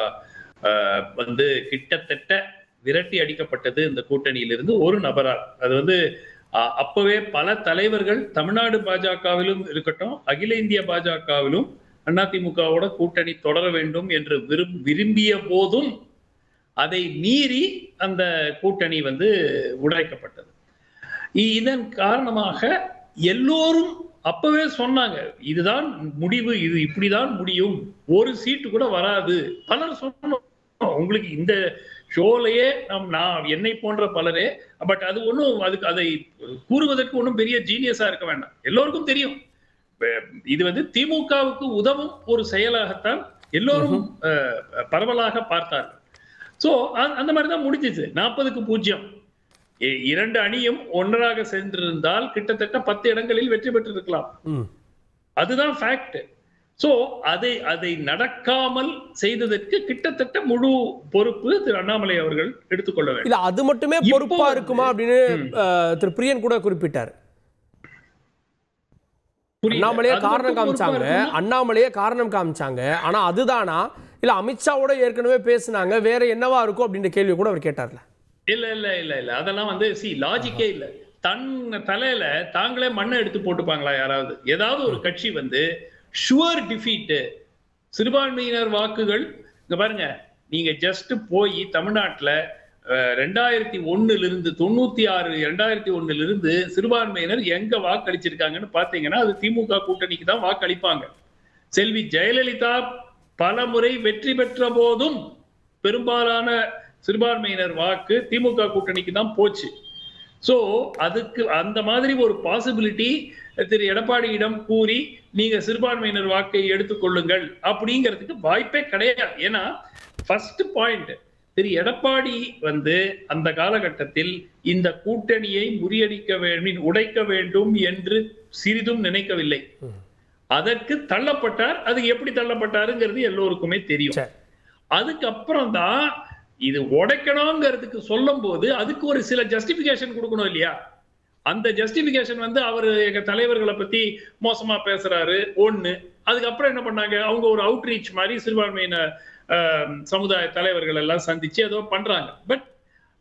வந்து கிட்டத்தட்ட விரட்டி அடிக்கப்பட்டது இந்த கூட்டணியிலிருந்து ஒரு நபரால். அது வந்து அப்பவே பல தலைவர்கள் தமிழ்நாடு பாஜகவிலும் இருக்கட்டும், அகில இந்திய பாஜகவிலும் அதிமுகவோட கூட்டணி தொடர வேண்டும் என்று விரும்பிய போதும் அதை மீறி அந்த கூட்டணி உடைக்கப்பட்டது. இதன் காரணமாக எல்லோரும் அப்பவே சொன்னாங்க, இதுதான் முடிவு, இது இப்படிதான் முடியும், ஒரு சீட்டு கூட வராது. பலர் சொன்னோம், உங்களுக்கு இந்த ஷோலையே நான் என்னை போன்ற பலரே, பட் அது ஒன்றும் அதுக்கு அதை கூறுவதற்கு ஒன்றும் பெரிய ஜீனியஸா இருக்க வேண்டாம். எல்லோருக்கும் தெரியும் இது திமுகவுக்கு உதவும் ஒரு செயலாகத்தான் எல்லோரும் பரவலாக பார்த்தார்கள். சோ அந்த மாதிரிதான் முடிஞ்சிச்சு. 40-0 2 அணியும் ஒன்றாக சென்றிருந்தால் கிட்டத்தட்ட 10 இடங்களில் வெற்றி பெற்றிருக்கலாம். அதுதான் ஃபேக்ட். சோ அதை நடக்காமல் செய்ததற்கு கிட்டத்தட்ட முழு பொறுப்பு திரு அண்ணாமலை அவர்கள் எடுத்துக்கொள்ள வேண்டும். இல்ல அது மட்டுமே பொறுப்பா இருக்குமா அப்படின்னு திரு பிரியன் கூட குறிப்பிட்டார். அண்ணாமலையே காரணம் காமிச்சாங்க. ஆனா அதுதானா இல்ல அமித்ஷாவோட ஏற்கனவே பேசினாங்க, வேற என்னவா இருக்கும் அப்படின்ற கேள்வி கூட அவர் கேட்டார்ல. இல்ல இல்ல இல்ல இல்ல அதெல்லாம் லாஜிக்கே இல்ல. தன் தலையில தாங்களே மண்ணை எடுத்து போட்டுப்பாங்களா யாராவது? ஏதாவது ஒரு கட்சி ஷுவர் டிஃபீட், சிறுபான்மையினர் வாக்குகள். இங்க பாருங்க, நீங்க ஜஸ்ட் போய் தமிழ்நாட்டுல 2001 96 சிறுபான்மையினர் எங்க வாக்களிச்சிருக்காங்கன்னு பாத்தீங்கன்னா அது திமுக கூட்டணிக்கு தான் வாக்களிப்பாங்க. செல்வி ஜெயலலிதா பல முறை வெற்றி பெற்ற போதும் பெரும்பாலான சிறுபான்மையினர் வாக்கு திமுக கூட்டணிக்கு தான் போச்சு. சோ அதுக்கு அந்த மாதிரி ஒரு பாசிபிலிட்டி திரு எடப்பாடியிடம் கூறி நீங்க சிறுபான்மையினர் வாக்கை எடுத்துக்கொள்ளுங்கள் அப்படிங்கிறதுக்கு வாய்ப்பே கிடையாது. ஏன்னா ஃபர்ஸ்ட் பாயிண்ட், திரு எடப்பாடி அந்த காலகட்டத்தில் இந்த கூட்டணியை முறியடிக்க வேண்டும், உடைக்க வேண்டும் என்று சிறிதும் நினைக்கவில்லை. அதற்கு தள்ளப்பட்டார். அது எப்படி தள்ளப்பட்டாருங்கிறது எல்லோருக்குமே தெரியும். அதுக்கப்புறம் தான் இது உடைக்கணுங்கிறதுக்கு சொல்லும் போது அதுக்கு ஒரு சில ஜஸ்டிபிகேஷன் கொடுக்கணும் இல்லையா? அந்த ஜஸ்டிபிகேஷன் அவர் எங்க தலைவர்களை பத்தி மோசமா பேசுறாரு ஒண்ணு. அதுக்கப்புறம் என்ன பண்ணாங்க, அவங்க ஒரு அவுட்ரீச் மாதிரி சிறுபான்மையின சமுதாய தலைவர்கள் எல்லாம் சந்திச்சு ஏதோ பண்றாங்க. பட்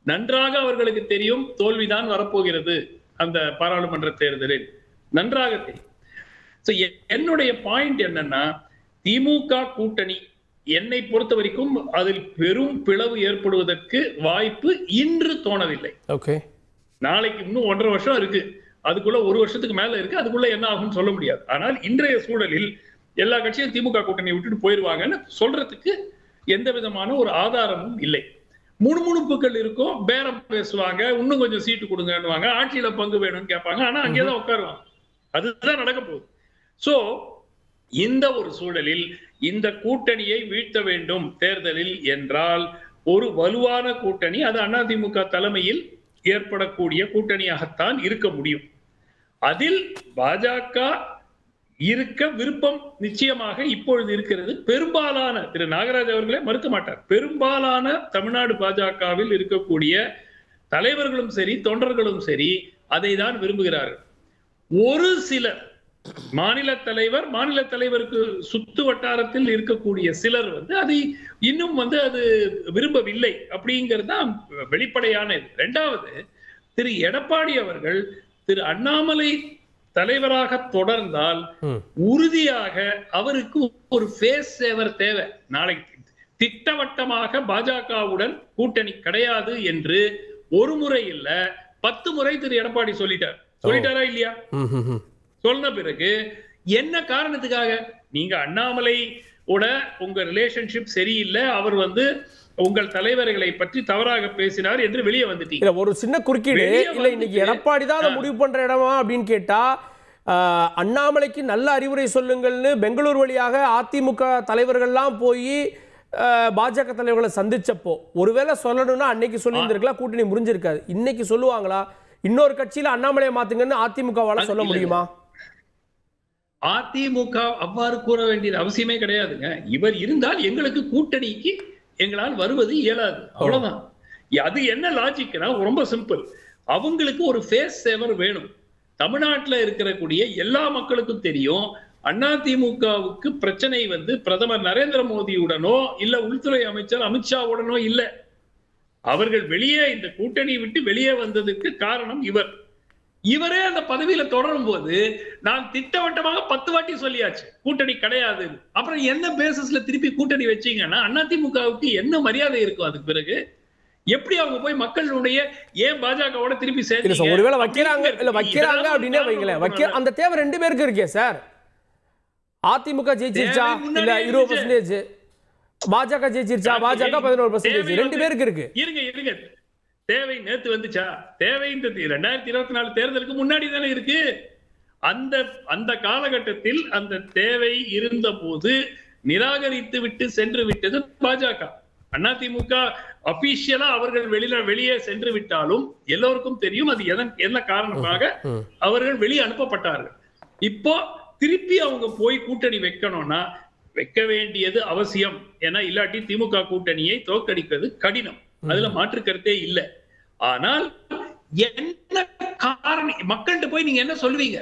நன்றாக அவர்களுக்கு தெரியும் தோல்விதான் வரப்போகிறது அந்த பாராளுமன்ற தேர்தலில், நன்றாக தெரியும். என்னுடைய பாயிண்ட் என்னன்னா, திமுக கூட்டணி என்னை பொறுத்த வரைக்கும் அதில் பெரும் பிளவு ஏற்படுவதற்கு வாய்ப்பு இன்று தோணவில்லை. நாளைக்கு இன்னும் 1.5 வருஷம் இருக்கு, அதுக்குள்ள 1 வருஷத்துக்கு மேல இருக்கு, அதுக்குள்ள என்ன ஆகும்னு சொல்ல முடியாது. ஆனால் இன்றைய சூழலில் எல்லா கட்சியும் திமுக கூட்டணி விட்டுட்டு போயிருவாங்கன்னு சொல்றதுக்கு எந்த விதமான ஒரு ஆதாரமும் இல்லை. முணுமுணுப்புகள் இருக்கும், பேரம் பேசுவாங்க, இன்னும் கொஞ்சம் சீட்டு கொடுங்கன்னுவாங்க, ஆட்சியில பங்கு வேணும்னு கேட்பாங்க, ஆனா அங்கேதான் உட்காருவாங்க. அதுதான் நடக்க போகுது. சோ இந்த ஒரு சூழலில் இந்த கூட்டணியை வீழ்த்த வேண்டும் தேர்தலில் என்றால் ஒரு வலுவான கூட்டணி, அது அதிமுக தலைமையில் ஏற்படக்கூடிய கூட்டணியாகத்தான் இருக்க முடியும். அதில் பாஜக இருக்க விருப்பம் நிச்சயமாக இப்பொழுது இருக்கிறது. பெரும்பாலான திரு நாகராஜ் அவர்களே மறுக்க மாட்டார், பெரும்பாலான தமிழ்நாடு பாஜகவில் இருக்கக்கூடிய தலைவர்களும் சரி தொண்டர்களும் சரி அதை தான் விரும்புகிறார்கள். ஒரு சிலர் மாநில தலைவருக்கு சுத்து வட்டாரத்தில் இருக்கக்கூடிய சிலர் அதை இன்னும் அது விரும்பவில்லை அப்படிங்கிறது தான் வெளிப்படையான இது. இரண்டாவது, திரு எடப்பாடி அவர்கள் திரு அண்ணாமலை தலைவராக தொடர்ந்தால் உறுதியாக அவருக்கு ஒரு ஃபேஸ் சேவர் தேவை. நாளைக்கு திட்டவட்டமாக பாஜகவுடன் கூட்டணி கிடையாது என்று ஒரு முறை இல்ல 10 முறை திரு எடப்பாடி சொல்லிட்டாரா இல்லையா? சொன்ன பிறகு என்ன காரணத்துக்காக நீங்க அண்ணாமலை உங்க ரிலேஷன்ஷிப் சரியில்லை, அவர் உங்கள் தலைவர்களை பற்றி தவறாக பேசினார் என்று வெளியே வந்துட்டீங்க. ஒரு சின்ன குறுக்கீடு இல்ல, இன்னைக்கு எடப்பாடி தான் முடிவு பண்ற இடமா அப்படின்னு கேட்டா, அண்ணாமலைக்கு நல்ல அறிவுரை சொல்லுங்கள்னு பெங்களூர் வழியாக அதிமுக தலைவர்கள்லாம் போய் பாஜக தலைவர்களை சந்திச்சப்போ ஒருவேளை சொல்லணும்னா அன்னைக்கு சொல்லியிருந்திருக்கலாம், கூட்டணி முடிஞ்சிருக்காது. இன்னைக்கு சொல்லுவாங்களா இன்னொரு கட்சியில அண்ணாமலையை மாத்துங்கன்னு அதிமுகவால சொல்ல முடியுமா? அதிமுக அவ்வாறு கூற வேண்டியது அவசியமே கிடையாதுங்க. இவர் இருந்தால் எங்களுக்கு கூட்டணிக்கு எங்களால் வருவது இயலாது, அவ்வளவுதான். அது என்ன லாஜிக்னா ரொம்ப சிம்பிள். அவங்களுக்கு ஒரு ஃபேஸ் சேவர் வேணும். தமிழ்நாட்டில் இருக்கக்கூடிய எல்லா மக்களுக்கும் தெரியும், அதிமுகவுக்கு பிரச்சனை பிரதமர் நரேந்திர மோடியுடனோ இல்ல உள்துறை அமைச்சர் அமித்ஷாவுடனோ இல்ல. அவர்கள் வெளியே இந்த கூட்டணி விட்டு வெளியே வந்ததுக்கு காரணம் இவர். இவரே அந்த பதவியில தொடரும் போது நான் திட்டவட்டமாக 10 வாட்டி சொல்லியாச்சு கூட்டணி கிடையாது. அப்புறம் என்ன பேசிஸ்ல திருப்பி கூட்டணி வச்சீங்கன்னா அதிமுகவுக்கு என்ன மரியாதை இருக்கும்? அதுக்கு பிறகு எப்படி அவங்க போய் மக்களுடைய ஏன் பாஜகவோட திருப்பி சேர்த்து ஒருவேளை வைக்கிறாங்க அப்படின்னே வைங்களேன். அந்த தேவை 2 பேருக்கு இருக்கே சார். அதிமுக ஜெயிச்சிருச்சா இல்ல 20% பாஜக ஜெயிச்சிருச்சா பாஜக 11% 2 பேருக்கு இருக்கு. இருங்க தேவை நேத்து வந்துச்சா? தேவை இந்த 2024 தேர்தலுக்கு முன்னாடி தானே இருக்கு. அந்த காலகட்டத்தில் அந்த தேவை இருந்த போது நிராகரித்து விட்டு சென்று விட்டது பாஜக. அதிமுக அபிஷியலா அவர்கள் வெளியே சென்று விட்டாலும் எல்லோருக்கும் தெரியும் அது என்ன காரணமாக அவர்கள் வெளியே அனுப்பப்பட்டார்கள். இப்போ திருப்பி அவங்க போய் கூட்டணி வைக்கணும்னா வைக்க வேண்டியது அவசியம். ஏன்னா இல்லாட்டி திமுக கூட்டணியை தோற்கடிக்கிறது கடினம், அதுல மாற்று கருத்தே இல்லை. ஆனால் என்ன காரணம்? மக்கள்கிட்ட போய் நீங்க என்ன சொல்லுவீங்க?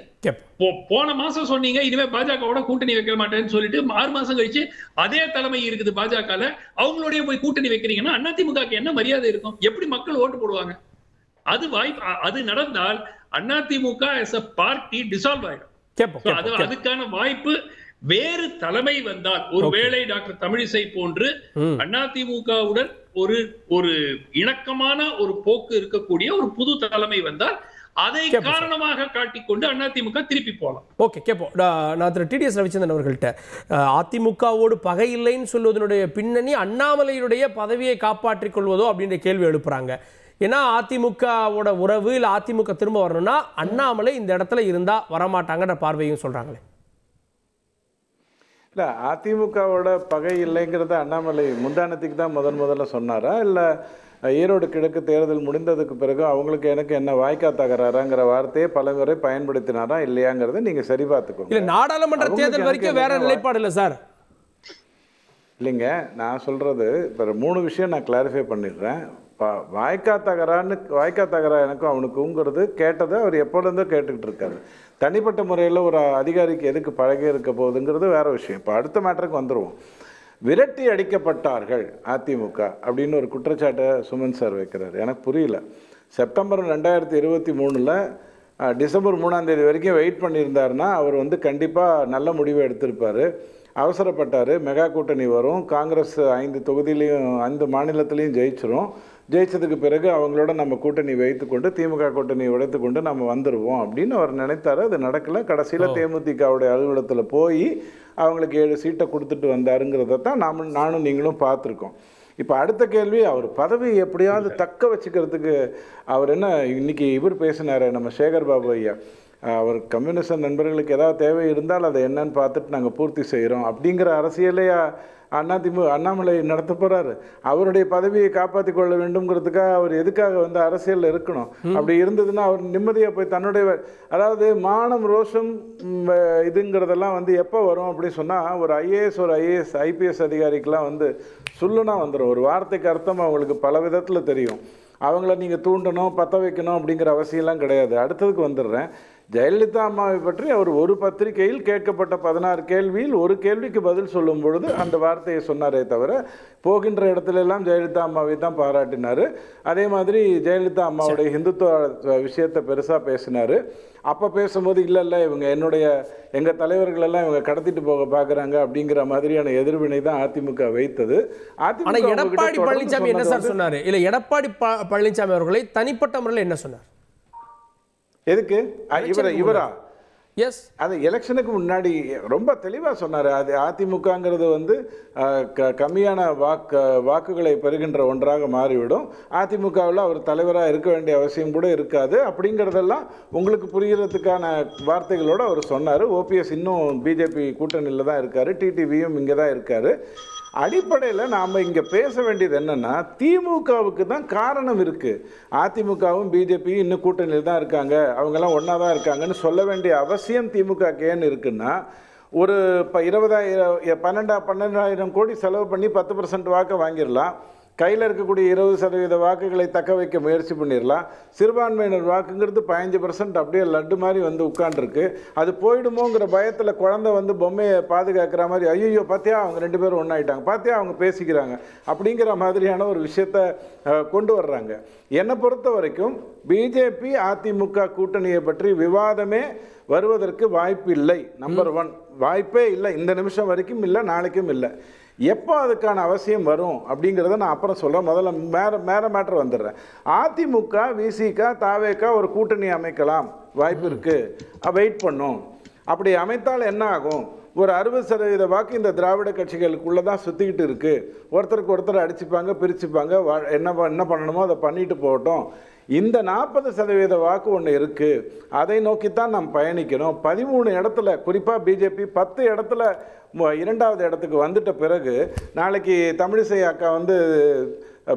போன மாசம் சொன்னீங்க இனிமே பாஜகவோட கூட்டணி வைக்க மாட்டேன்னு சொல்லிட்டு 6 மாசம் கழிச்சு அதே தலைமை இருக்குது பாஜகல, அவங்களோடய போய் கூட்டணி வைக்கிறீங்கன்னா அதிமுகக்கு என்ன மரியாதை இருக்கும்? எப்படி மக்கள் ஓட்டு போடுவாங்க? அது நடந்தால் AIADMK as a party dissolve ஆயிடும். அதுக்கான வாய்ப்பு வேறு தலைமை வந்தால், ஒருவேளை டாக்டர் தமிழிசை போன்று அதிமுகவுடன் ஒரு இணக்கமான ஒரு போக்கு இருக்கக்கூடிய ஒரு புது தலைமை வந்தால் அதை காரணமாக காட்டிக்கொண்டு அதிமுக திருப்பி போகலாம். ஓகே, கேட்போம். நான் திரு டிடிஎஸ் ரவிச்சந்திரன் அவர்கள்ட்ட அதிமுகவோடு பகை இல்லைன்னு சொல்வதனுடைய பின்னணி அண்ணாமலையுடைய பதவியை காப்பாற்றிக் கொள்வதோ அப்படின்ற கேள்வி எழுப்புறாங்க. ஏன்னா அதிமுகவோட உறவு இல்லை அதிமுக திரும்ப வரணும்னா அண்ணாமலை இந்த இடத்துல இருந்தா வரமாட்டாங்கன்ற பார்வையும் சொல்றாங்களே. இல்லை, அதிமுகவோட பகை இல்லைங்கிறத அண்ணாமலை முந்தானத்துக்கு தான் முதல்ல சொன்னாரா, இல்லை ஈரோடு கிழக்கு தேர்தல் முடிந்ததுக்கு பிறகு அவங்களுக்கு எனக்கு என்ன வாய்க்கா தகராறாங்கிற வார்த்தையை பல முறை பயன்படுத்தினாரா இல்லையாங்கிறத நீங்க சரி பார்த்துக்கோங்க. இல்லை, நாடாளுமன்ற தேர்தல் வரைக்கும் வேற நிலைப்பாடு இல்லை சார். இல்லைங்க, நான் சொல்றது இப்போ 3 விஷயம் நான் கிளாரிஃபை பண்ணிடுறேன். வாய்க்கா தகரா எனக்கும் அவனுக்குங்கிறது கேட்டதை அவர் எப்போலேருந்தோ கேட்டுக்கிட்டு இருக்காரு. தனிப்பட்ட முறையில் ஒரு அதிகாரிக்கு எதுக்கு பழகி இருக்க போகுதுங்கிறது வேற விஷயம். இப்போ அடுத்த மேட்டருக்கு வந்துடுவோம். விரட்டி அடிக்கப்பட்டார்கள் அதிமுக அப்படின்னு ஒரு குற்றச்சாட்டை சுமன் சார் வைக்கிறார். எனக்கு புரியல. செப்டம்பர் 2023 டிசம்பர் 3ஆம் தேதி வரைக்கும் வெயிட் பண்ணியிருந்தாருன்னா அவர் கண்டிப்பாக நல்ல முடிவை எடுத்திருப்பார். அவசரப்பட்டார். மெகா கூட்டணி வரும், காங்கிரஸ் 5 தொகுதியிலையும் 5 மாநிலத்திலையும் ஜெயிச்சதுக்கு பிறகு அவங்களோட நம்ம கூட்டணி வைத்துக்கொண்டு திமுக கூட்டணியை உடைத்துக்கொண்டு நம்ம வந்துடுவோம் அப்படின்னு அவர் நினைத்தாரு. அது நடக்கலை. கடைசியில் தேமுதிகவுடைய அலுவலகத்தில் போய் அவங்களுக்கு 7 சீட்டை கொடுத்துட்டு வந்தாருங்கிறத தான் நானும் நீங்களும் பார்த்துருக்கோம். இப்போ அடுத்த கேள்வி, அவர் பதவி எப்படியாவது தக்க வச்சுக்கிறதுக்கு அவர் என்ன இன்னைக்கு இவர் பேசினார், நம்ம சேகர் பாபு ஐயா, அவர் கம்யூனிஸ்ட் நண்பர்களுக்கு ஏதாவது தேவை இருந்தால் அதை என்னன்னு பார்த்துட்டு நாங்கள் பூர்த்தி செய்கிறோம் அப்படிங்கிற அரசியலையா அண்ணாமலை நடத்த போகிறாரு. அவருடைய பதவியை காப்பாற்றி கொள்ள வேண்டும்ங்கிறதுக்காக அவர் எதுக்காக அரசியலில் இருக்கணும்? அப்படி இருந்ததுன்னா அவர் நிம்மதியாக போய் தன்னுடைய, அதாவது மானம் ரோஷம் இதுங்கிறதெல்லாம் எப்போ வரும் அப்படின்னு சொன்னால், ஒரு ஐஏஎஸ் ஐபிஎஸ் அதிகாரிக்கெலாம் சொல்லுனா வந்துடும். ஒரு வார்த்தைக்கு அர்த்தம் அவங்களுக்கு பல விதத்தில் தெரியும். அவங்கள நீங்கள் தூண்டணும், பற்ற வைக்கணும் அப்படிங்கிற அவசியம்லாம் கிடையாது. அடுத்ததுக்கு வந்துடுறேன். ஜெயலலிதா அம்மாவை பற்றி அவர் ஒரு பத்திரிகையில் கேட்கப்பட்ட 16 கேள்வியில் ஒரு கேள்விக்கு பதில் சொல்லும் பொழுது அந்த வார்த்தையை சொன்னாரே தவிர, போகின்ற இடத்துல எல்லாம் ஜெயலலிதா அம்மாவை தான் பாராட்டினார். அதே மாதிரி ஜெயலலிதா அம்மாவுடைய ஹிந்துத்துவ விஷயத்தை பெருசாக பேசினார். அப்போ பேசும்போது இல்லை இவங்க எங்கள் தலைவர்களெல்லாம் இவங்க கடத்திட்டு போக பார்க்குறாங்க அப்படிங்கிற மாதிரியான எதிர்வினை தான் அதிமுக வைத்தது. எடப்பாடி பழனிசாமி என்ன சார் சொன்னார்? இல்லை, எடப்பாடி பழனிசாமி அவர்களை தனிப்பட்ட முறையில் என்ன சொன்னார்? எதுக்கு இவரா? எஸ், அது எலெக்ஷனுக்கு முன்னாடி ரொம்ப தெளிவாக சொன்னார். அது அதிமுகங்கிறது கம்மியான வாக்குகளை பெறுகின்ற ஒன்றாக மாறிவிடும். அதிமுகவில் அவர் தலைவராக இருக்க வேண்டிய அவசியம் கூட இருக்காது அப்படிங்கிறதெல்லாம் உங்களுக்கு புரிகிறதுக்கான வார்த்தைகளோடு அவர் சொன்னார். ஓபிஎஸ் இன்னும் பிஜேபி கூட்டணியில் தான் இருக்கார், டிடிவியும் இங்கே தான் இருக்கார். அடிப்படையில் நாம் இங்கே பேச வேண்டியது என்னென்னா, திமுகவுக்கு தான் காரணம் இருக்குது. அதிமுகவும் பிஜேபியும் இன்னும் கூட்டணியில் தான் இருக்காங்க, அவங்கெல்லாம் ஒன்றா தான் இருக்காங்கன்னு சொல்ல வேண்டிய அவசியம் திமுக ஏன்னு இருக்குன்னா, ஒரு 12,000 கோடி செலவு பண்ணி 10% வாக்கை வாங்கிடலாம். கையில் இருக்கக்கூடிய 20% வாக்குகளை தக்க வைக்க முயற்சி பண்ணிடலாம். சிறுபான்மையினர் வாக்குங்கிறது 15% அப்படியே லட்டு மாதிரி வந்து உட்காண்டிருக்கு. அது போயிடுமோங்கிற பயத்தில் குழந்தை வந்து பொம்மையை பாதுகாக்கிற மாதிரி, ஐயோ பார்த்தியா அவங்க 2 பேரும் ஒன்றாயிட்டாங்க, பார்த்தியா அவங்க பேசிக்கிறாங்க அப்படிங்கிற மாதிரியான ஒரு விஷயத்தை கொண்டு வர்றாங்க. என்னை பொறுத்த வரைக்கும் பிஜேபி அதிமுக கூட்டணியை பற்றி விவாதமே வருவதற்கு வாய்ப்பு இல்லை. நம்பர் 1 வாய்ப்பே இல்லை, இந்த நிமிஷம் வரைக்கும் இல்லை, நாளைக்கும் இல்லை. எப்போ அதுக்கான அவசியம் வரும் அப்படிங்கிறத நான் அப்புறம் சொல்கிறேன். முதல்ல மேற மேட்டர் வந்துடுறேன். அதிமுக விசிக தாவேக ஒரு கூட்டணி அமைக்கலாம், வாய்ப்பு இருக்குது, வெயிட் பண்ணும். அப்படி அமைத்தால் என்ன ஆகும்? ஒரு 60% வாக்கு இந்த திராவிட கட்சிகளுக்குள்ளே தான் சுற்றிக்கிட்டு இருக்குது. ஒருத்தருக்கு ஒருத்தர் அடிச்சுப்பாங்க, பிரிச்சுப்பாங்க, என்ன பண்ணணுமோ அதை பண்ணிட்டு போகட்டும். இந்த 40% வாக்கு ஒன்று இருக்குது, அதை நோக்கித்தான் நாம் பயணிக்கணும். 13 இடத்துல, குறிப்பாக பிஜேபி 10 இடத்துல 2வது இடத்துக்கு வந்துட்ட பிறகு, நாளைக்கு தமிழிசை அக்கா வந்து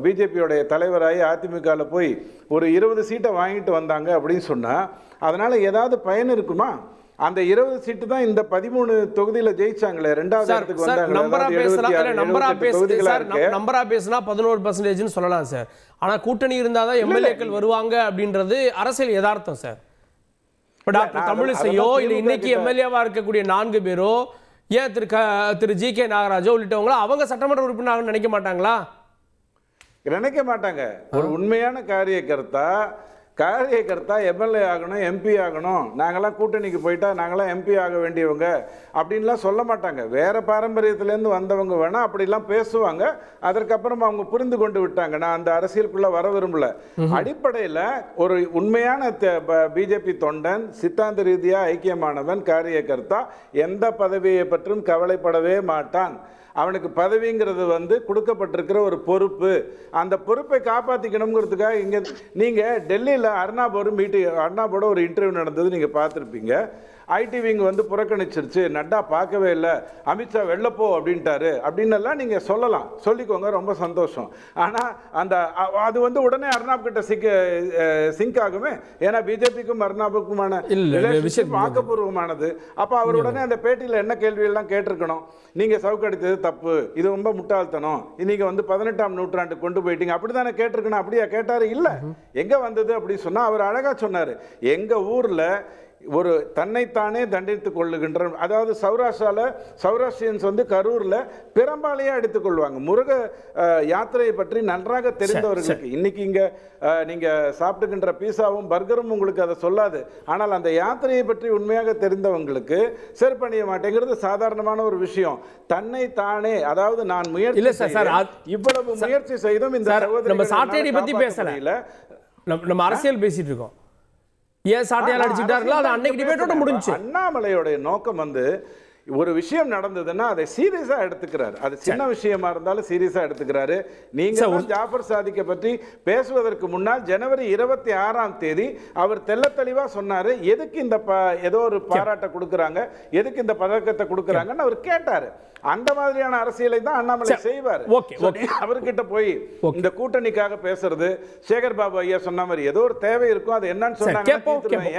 பிஜேபியோடைய தலைவராகி அதிமுகவில் போய் ஒரு 20 சீட்டை வாங்கிட்டு வந்தாங்க அப்படின்னு சொன்னால் அதனால் ஏதாவது பயன் இருக்குமா? அந்த 20 சீட்டு தான் இந்த 13 தொகுதியில் ஜெயிச்சாங்களே, 2வது இடத்துக்கு வந்தாங்க. நம்பரா பேசினா 11% சொல்லலாம் சார். ஆனா கூட்டணி இருந்தாதான் எம்எல்ஏக்கள் வருவாங்க அப்படின்றது அரசியல் யதார்த்தம் சார். இப்ப டாக்டர் தமிழிசையோ இல்ல இன்னைக்கு எம்எல்ஏவா இருக்கக்கூடிய 4 பேரோ, ஏன் திரு ஜி.கே. நாகராஜோ உள்ளிட்டவங்களோ அவங்க சட்டமன்ற உறுப்பினர் நினைக்க மாட்டாங்களா? நினைக்க மாட்டாங்க. ஒரு உண்மையான காரியகர்த்தா எம்எல்ஏ ஆகணும், எம்பி ஆகணும், நாங்களாம் கூட்டணிக்கு போயிட்டா நாங்களாம் எம்பி ஆக வேண்டியவங்க அப்படின்லாம் சொல்ல மாட்டாங்க. வேற பாரம்பரியத்திலேருந்து வந்தவங்க வேணா அப்படிலாம் பேசுவாங்க. அதற்கப்புறம் அவங்க புரிந்து கொண்டு விட்டாங்க, நான் அந்த அரசியலுக்குள்ள வர விரும்பல. அடிப்படையில் ஒரு உண்மையான பிஜேபி தொண்டன், சித்தாந்த ரீதியாக ஐக்கியமானவன், காரியகர்த்தா எந்த பதவியை பற்றும் கவலைப்படவே மாட்டான். அவனுக்கு பதவிங்கிறது வந்து கொடுக்கப்பட்டிருக்கிற ஒரு அந்த பொறுப்பை காப்பாற்றிக்கணுங்கிறதுக்காக. இங்கே நீங்கள் டெல்லியில் அர்னாபோட ஒரு இன்டர்வியூ நடந்தது நீங்கள் பார்த்துருப்பீங்க. ஐடி விங் வந்து புறக்கணிச்சிருச்சு, நட்டா பார்க்கவே இல்லை, அமித்ஷா வெள்ளப்போ அப்படின்ட்டாரு அப்படின்னெல்லாம் நீங்கள் சொல்லலாம், சொல்லிக்கோங்க, ரொம்ப சந்தோஷம். ஆனால் அது வந்து உடனே அர்னாப் கிட்ட சிங்க் ஆகுமே. ஏன்னா பிஜேபிக்கும் அர்னாபுக்குமான விஷயம் ஆக்கப்பூர்வமானது. அப்போ அவர் உடனே அந்த பேட்டியில் என்ன கேள்வியெல்லாம் கேட்டிருக்கணும், நீங்கள் சவுக்கடித்தது தப்பு, இது ரொம்ப முட்டாள்தனம், நீங்கள் வந்து 18ஆம் நூற்றாண்டு கொண்டு போயிட்டீங்க, அப்படி தானே கேட்டிருக்கணும். அப்படியா கேட்டார்? இல்லை. எங்கே வந்தது அப்படின்னு சொன்னால் அவர் அழகாக சொன்னார், எங்கள் ஊரில் ஒரு தன்னைத்தானே தண்டித்துக் கொள்ளுகின்ற, அதாவது சௌராஷ்டிரியன்ஸ் வந்து கரூரில் பெரும்பாலையாக எடுத்துக்கொள்வாங்க. முருக யாத்திரையை பற்றி நன்றாக தெரிந்தவர்களுக்கு இன்னைக்கு இங்கே நீங்கள் சாப்பிட்டுக்கின்ற பீஸாவும் பர்கரும் உங்களுக்கு அதை சொல்லாது. ஆனால் அந்த யாத்திரையை பற்றி உண்மையாக தெரிந்தவங்களுக்கு செருப்பணிய மாட்டேங்கிறது சாதாரணமான ஒரு விஷயம். தன்னை தானே, அதாவது நான் இவ்வளவு முயற்சி செய்தும் இந்த நம்ம சாட்டையை பற்றி பேசல, நம்ம அரசியல் பேசிட்டு இருக்கோம். ஏன் சாட்டையால் அடிச்சுட்டாங்களோ அது அன்னைக்கு டிபேட்டோட முடிஞ்சு. அண்ணாமலையோட நோக்கம் வந்து ஒரு விஷயம் நடந்ததுன்னா அதை சீரியஸா எடுத்துக்கிறாரு. அது சின்ன விஷயமா இருந்தாலும் சீரியஸா எடுத்துக்கிறாரு. நீங்க ஜாஃபர் சாதிக்கை பற்றி பேசுவதற்கு முன்னால் ஜனவரி 26ஆம் தேதி அவர் தெள்ளத்தெளிவா சொன்னாரு, எதுக்கு இந்த ஏதோ ஒரு பாராட்டை கொடுக்குறாங்க, எதுக்கு இந்த பதக்கத்தை கொடுக்குறாங்கன்னு அவர் கேட்டாரு. அந்த மாதிரியான அரசியலை தான் அண்ணாமலை செய்வார். அவர்கிட்ட போய் இந்த கூட்டணிக்காக பேசுறது, சேகர் பாபு ஐயா சொன்ன மாதிரி ஏதோ ஒரு தேவை இருக்கும், அது என்னன்னு சொன்னாங்க,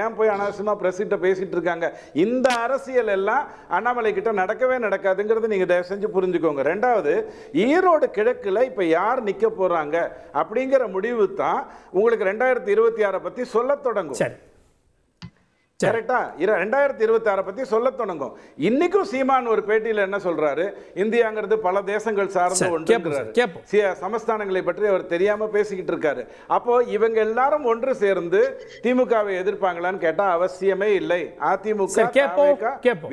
ஏன் போய் அனாவசியமா பிரசிட்ட பேசிட்டு இருக்காங்க. இந்த அரசியல் எல்லாம் அண்ணாமலை கிட்ட நடக்கவே நடக்காதுங்கிறது நீங்க தயவு செஞ்சு புரிஞ்சுக்கோங்க. ரெண்டாவது, ஈரோடு கிழக்குல இப்ப யார் நிக்க போறாங்க அப்படிங்கிற முடிவு தான் உங்களுக்கு 2026 பத்தி சொல்ல தொடங்கும். கரெக்டா? 2026 பத்தி சொல்ல தொடங்கும். இன்னைக்கும் சீமான் ஒரு பேட்டியில் என்ன சொல்றாரு, இந்தியாங்கிறது பல தேசங்கள் சார்ந்த ஒன்றுங்கிறாரு. சமஸ்தானங்களை பற்றி அவர் தெரியாம பேசிக்கிட்டு இருக்காரு. அப்போ இவங்க எல்லாரும் ஒன்று சேர்ந்து திமுகவை எதிர்ப்பாங்களான்னு கேட்டா அவசியமே இல்லை. அதிமுக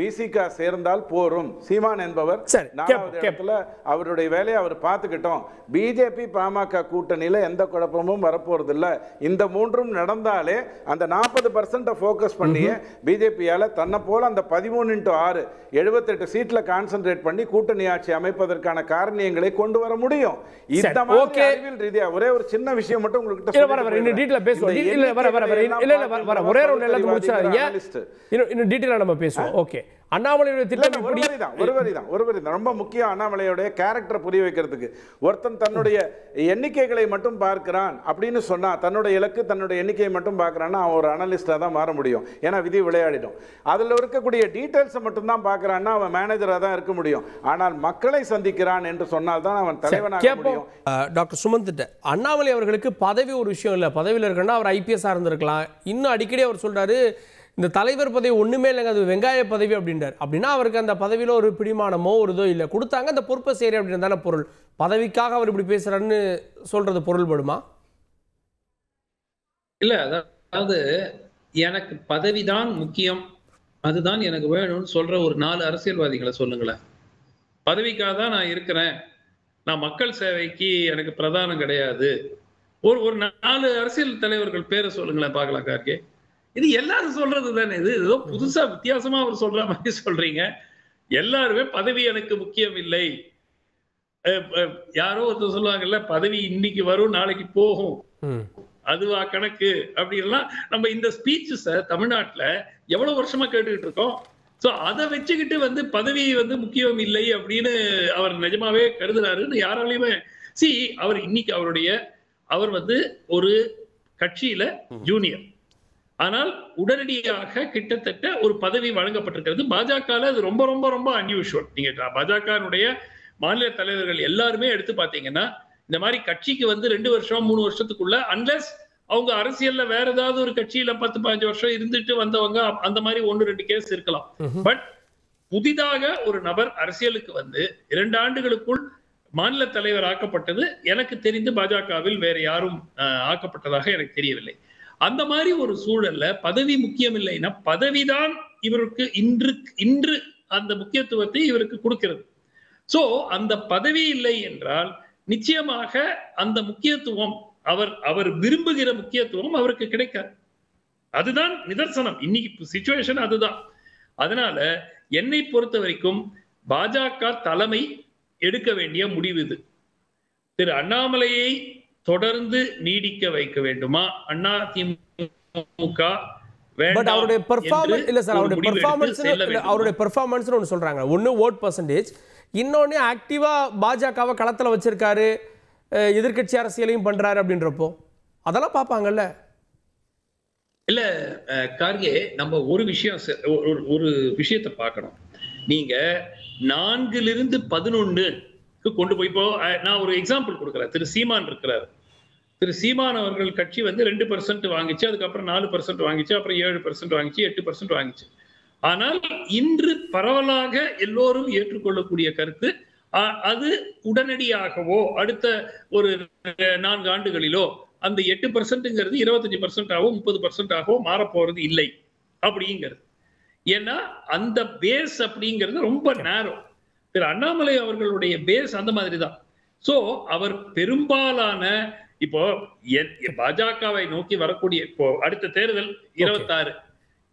விசிக சேர்ந்தால் போரும். சீமான் என்பவர் 4வது இடத்துல அவருடைய வேலையை அவர் பார்த்துக்கிட்டோம். பிஜேபி பாமக கூட்டணியில எந்த குழப்பமும் வரப்போறது இல்லை. இந்த மூன்றும் நடந்தாலே அந்த 40% ஃபோக்கஸ் பண்ணி பிஜேபியால தன்னை போல அந்த 13x6 78 சீட்ல கான்சென்ட்ரேட் பண்ணி கூட்டணி ஆட்சி அமைப்பதற்கான காரணங்களை கொண்டு வர முடியும். இந்த மாதிரி அறிவியல் ரீதியா ஒரே ஒரு சின்ன விஷயம் மட்டும் உங்களுக்கு நம்ம பேசுவோம். ஓகே, அண்ணாமலையுடைய திட்டம் ஒரு வரி தான் ரொம்ப முக்கியம். அண்ணாமலையுடைய கேரக்டரை புரிய வைக்கிறதுக்கு ஒருத்தன் தன்னுடைய எண்ணிக்கைகளை மட்டும் பார்க்கிறான் அப்படின்னு சொன்னா, தன்னுடைய இலக்கு தன்னுடைய எண்ணிக்கையை மட்டும் பார்க்கறான்னா அவன் ஒரு அனலிஸ்டா தான் மாற முடியும். ஏன்னா விதி விளையாடிடும். அதுல இருக்கக்கூடிய டீடைல்ஸை மட்டும் தான் பார்க்கறான்னா அவன் மேனேஜரா தான் இருக்க முடியும். ஆனால் மக்களை சந்திக்கிறான் என்று சொன்னால் தான் அவன் தலைவனாக முடியும். டாக்டர் சுமந்த், அண்ணாமலை அவர்களுக்கு பதவி ஒரு விஷயம் இல்லை. பதவியில் இருக்கணும்னா அவர் ஐபிஎஸ்ஸாக இருந்திருக்கலாம். இன்னும் அடிக்கடி அவர் சொல்றாரு இந்த தலைவர் பதவி ஒண்ணுமே இல்லைங்க, அது வெங்காய பதவி அப்படின்றார். அப்படின்னா அவருக்கு அந்த பதவியில் ஒரு பிடிமானமோ ஒரு இதோ இல்லை, கொடுத்தாங்க அந்த பொறுப்பை சரி அப்படின்னு தானே பொருள். பதவிக்காக அவர் இப்படி பேசுறாருன்னு சொல்றது பொருள்படுமா? இல்ல, அதாவது எனக்கு பதவிதான் முக்கியம், அதுதான் எனக்கு வேணும்னு சொல்ற ஒரு 4 அரசியல்வாதிகளை சொல்லுங்களேன். பதவிக்காக தான் நான் இருக்கிறேன், நான் மக்கள் சேவைக்கு எனக்கு பிரதானம் கிடையாது, ஒரு 4 அரசியல் தலைவர்கள் பேரை சொல்லுங்களேன் பார்க்கலாம். கார்கே, இது எல்லாரும் சொல்றது தானே. இது ஏதோ புதுசா வித்தியாசமா அவர் சொல்ற மாதிரி சொல்றீங்க. எல்லாருமே பதவி எனக்கு முக்கியம் இல்லை. யாரோ ஒருத்தர் சொல்லுவாங்கல்ல, பதவி இன்னைக்கு வரும் நாளைக்கு போகும், அதுவா கணக்கு அப்படின்லாம். நம்ம இந்த ஸ்பீச்சஸ தமிழ்நாட்டுல எவ்வளவு வருஷமா கேட்டுக்கிட்டு இருக்கோம். சோ அதை வச்சுக்கிட்டு பதவி முக்கியம் இல்லை அப்படின்னு அவர் நிஜமாவே கருதுறாருன்னு யாராலையுமே அவர் இன்னைக்கு அவர் ஒரு கட்சியில ஜூனியர், ஆனால் உடனடியாக கிட்டத்தட்ட ஒரு பதவி வழங்கப்பட்டிருக்கிறது. பாஜக அது ரொம்ப ரொம்ப ரொம்ப அன்யூஷுவல். நீங்க பாஜகனுடைய மாநில தலைவர்கள் எல்லாருமே எடுத்து பாத்தீங்கன்னா இந்த மாதிரி கட்சிக்கு 2 வருஷம் 3 வருஷத்துக்குள்ள, அன்லெஸ் அவங்க அரசியல்ல வேற ஏதாவது ஒரு கட்சியில 10-15 வருஷம் இருந்துட்டு வந்தவங்க, அந்த மாதிரி 1-2 கேஸ் இருக்கலாம். பட் புதிதாக ஒரு நபர் அரசியலுக்கு 2 ஆண்டுகளுக்குள் மாநில தலைவர் ஆக்கப்பட்டது எனக்கு தெரிந்து பாஜகவில் வேற யாரும் ஆக்கப்பட்டதாக எனக்கு தெரியவில்லை. அந்த மாதிரி ஒரு சூழல்ல பதவி முக்கியம் இல்லைன்னா, பதவிதான் இவருக்கு இன்று அந்த முக்கியத்துவத்தை இவருக்கு கொடுக்கிறது. சோ அந்த பதவி இல்லை என்றால் நிச்சயமாக அந்த முக்கியத்துவம் அவர் விரும்புகிற முக்கியத்துவம் அவருக்கு கிடைக்காது. அதுதான் நிதர்சனம். இன்னைக்கு சிச்சுவேஷன் அதுதான். அதனால என்னை பொறுத்த வரைக்கும் பாஜக தலைமை எடுக்க வேண்டிய முடிவு இது. திரு அண்ணாமலையை தொடர்ந்து நீடிக்க வைக்க வேண்டுமா, அதிமுக பட் அவருடைய பெர்ஃபார்மன்ஸ் இல்ல சார், அவருடைய பெர்ஃபார்மன்ஸ் ஒன்று சொல்றாங்க. ஒன்னு வோட் பர்சன்டேஜ், இன்னொன்னு ஆக்டிவா பாஜகவை களத்துல வச்சிருக்காரு, எதிர்கட்சி அரசியலையும் பண்றாரு அப்படின்றப்போ அதெல்லாம் பார்ப்பாங்கல்ல. இல்ல கார்கே, நம்ம ஒரு விஷயத்தை பார்க்கணும். நீங்க 4லிருந்து 11க்கு கொண்டு போய், இப்போ நான் ஒரு எக்ஸாம்பிள் கொடுக்குறேன். திரு சீமான் இருக்கிறார். திரு சீமான் அவர்கள் கட்சி 2% வாங்கிச்சு, அதுக்கப்புறம் 4% வாங்கிச்சு, அப்புறம் 7% வாங்கிச்சு, 8% வாங்கிச்சு. ஆனால் இன்று பரவலாக எல்லோரும் ஏற்றுக்கொள்ளக்கூடிய கருத்து, அது உடனடியாகவோ அடுத்த ஒரு 4 ஆண்டுகளிலோ அந்த 8%ங்கிறது 25%ஆகவோ 30%ஆகவோ மாறப்போறது இல்லை அப்படிங்கிறது. ஏன்னா அந்த பேஸ் அப்படிங்கிறது ரொம்ப நேரோ. திரு அண்ணாமலை அவர்களுடைய பேஸ் அந்த மாதிரி தான். சோ அவர் பெரும்பாலான இப்போ பாஜகவை நோக்கி வரக்கூடிய இப்போ அடுத்த தேர்தல் 26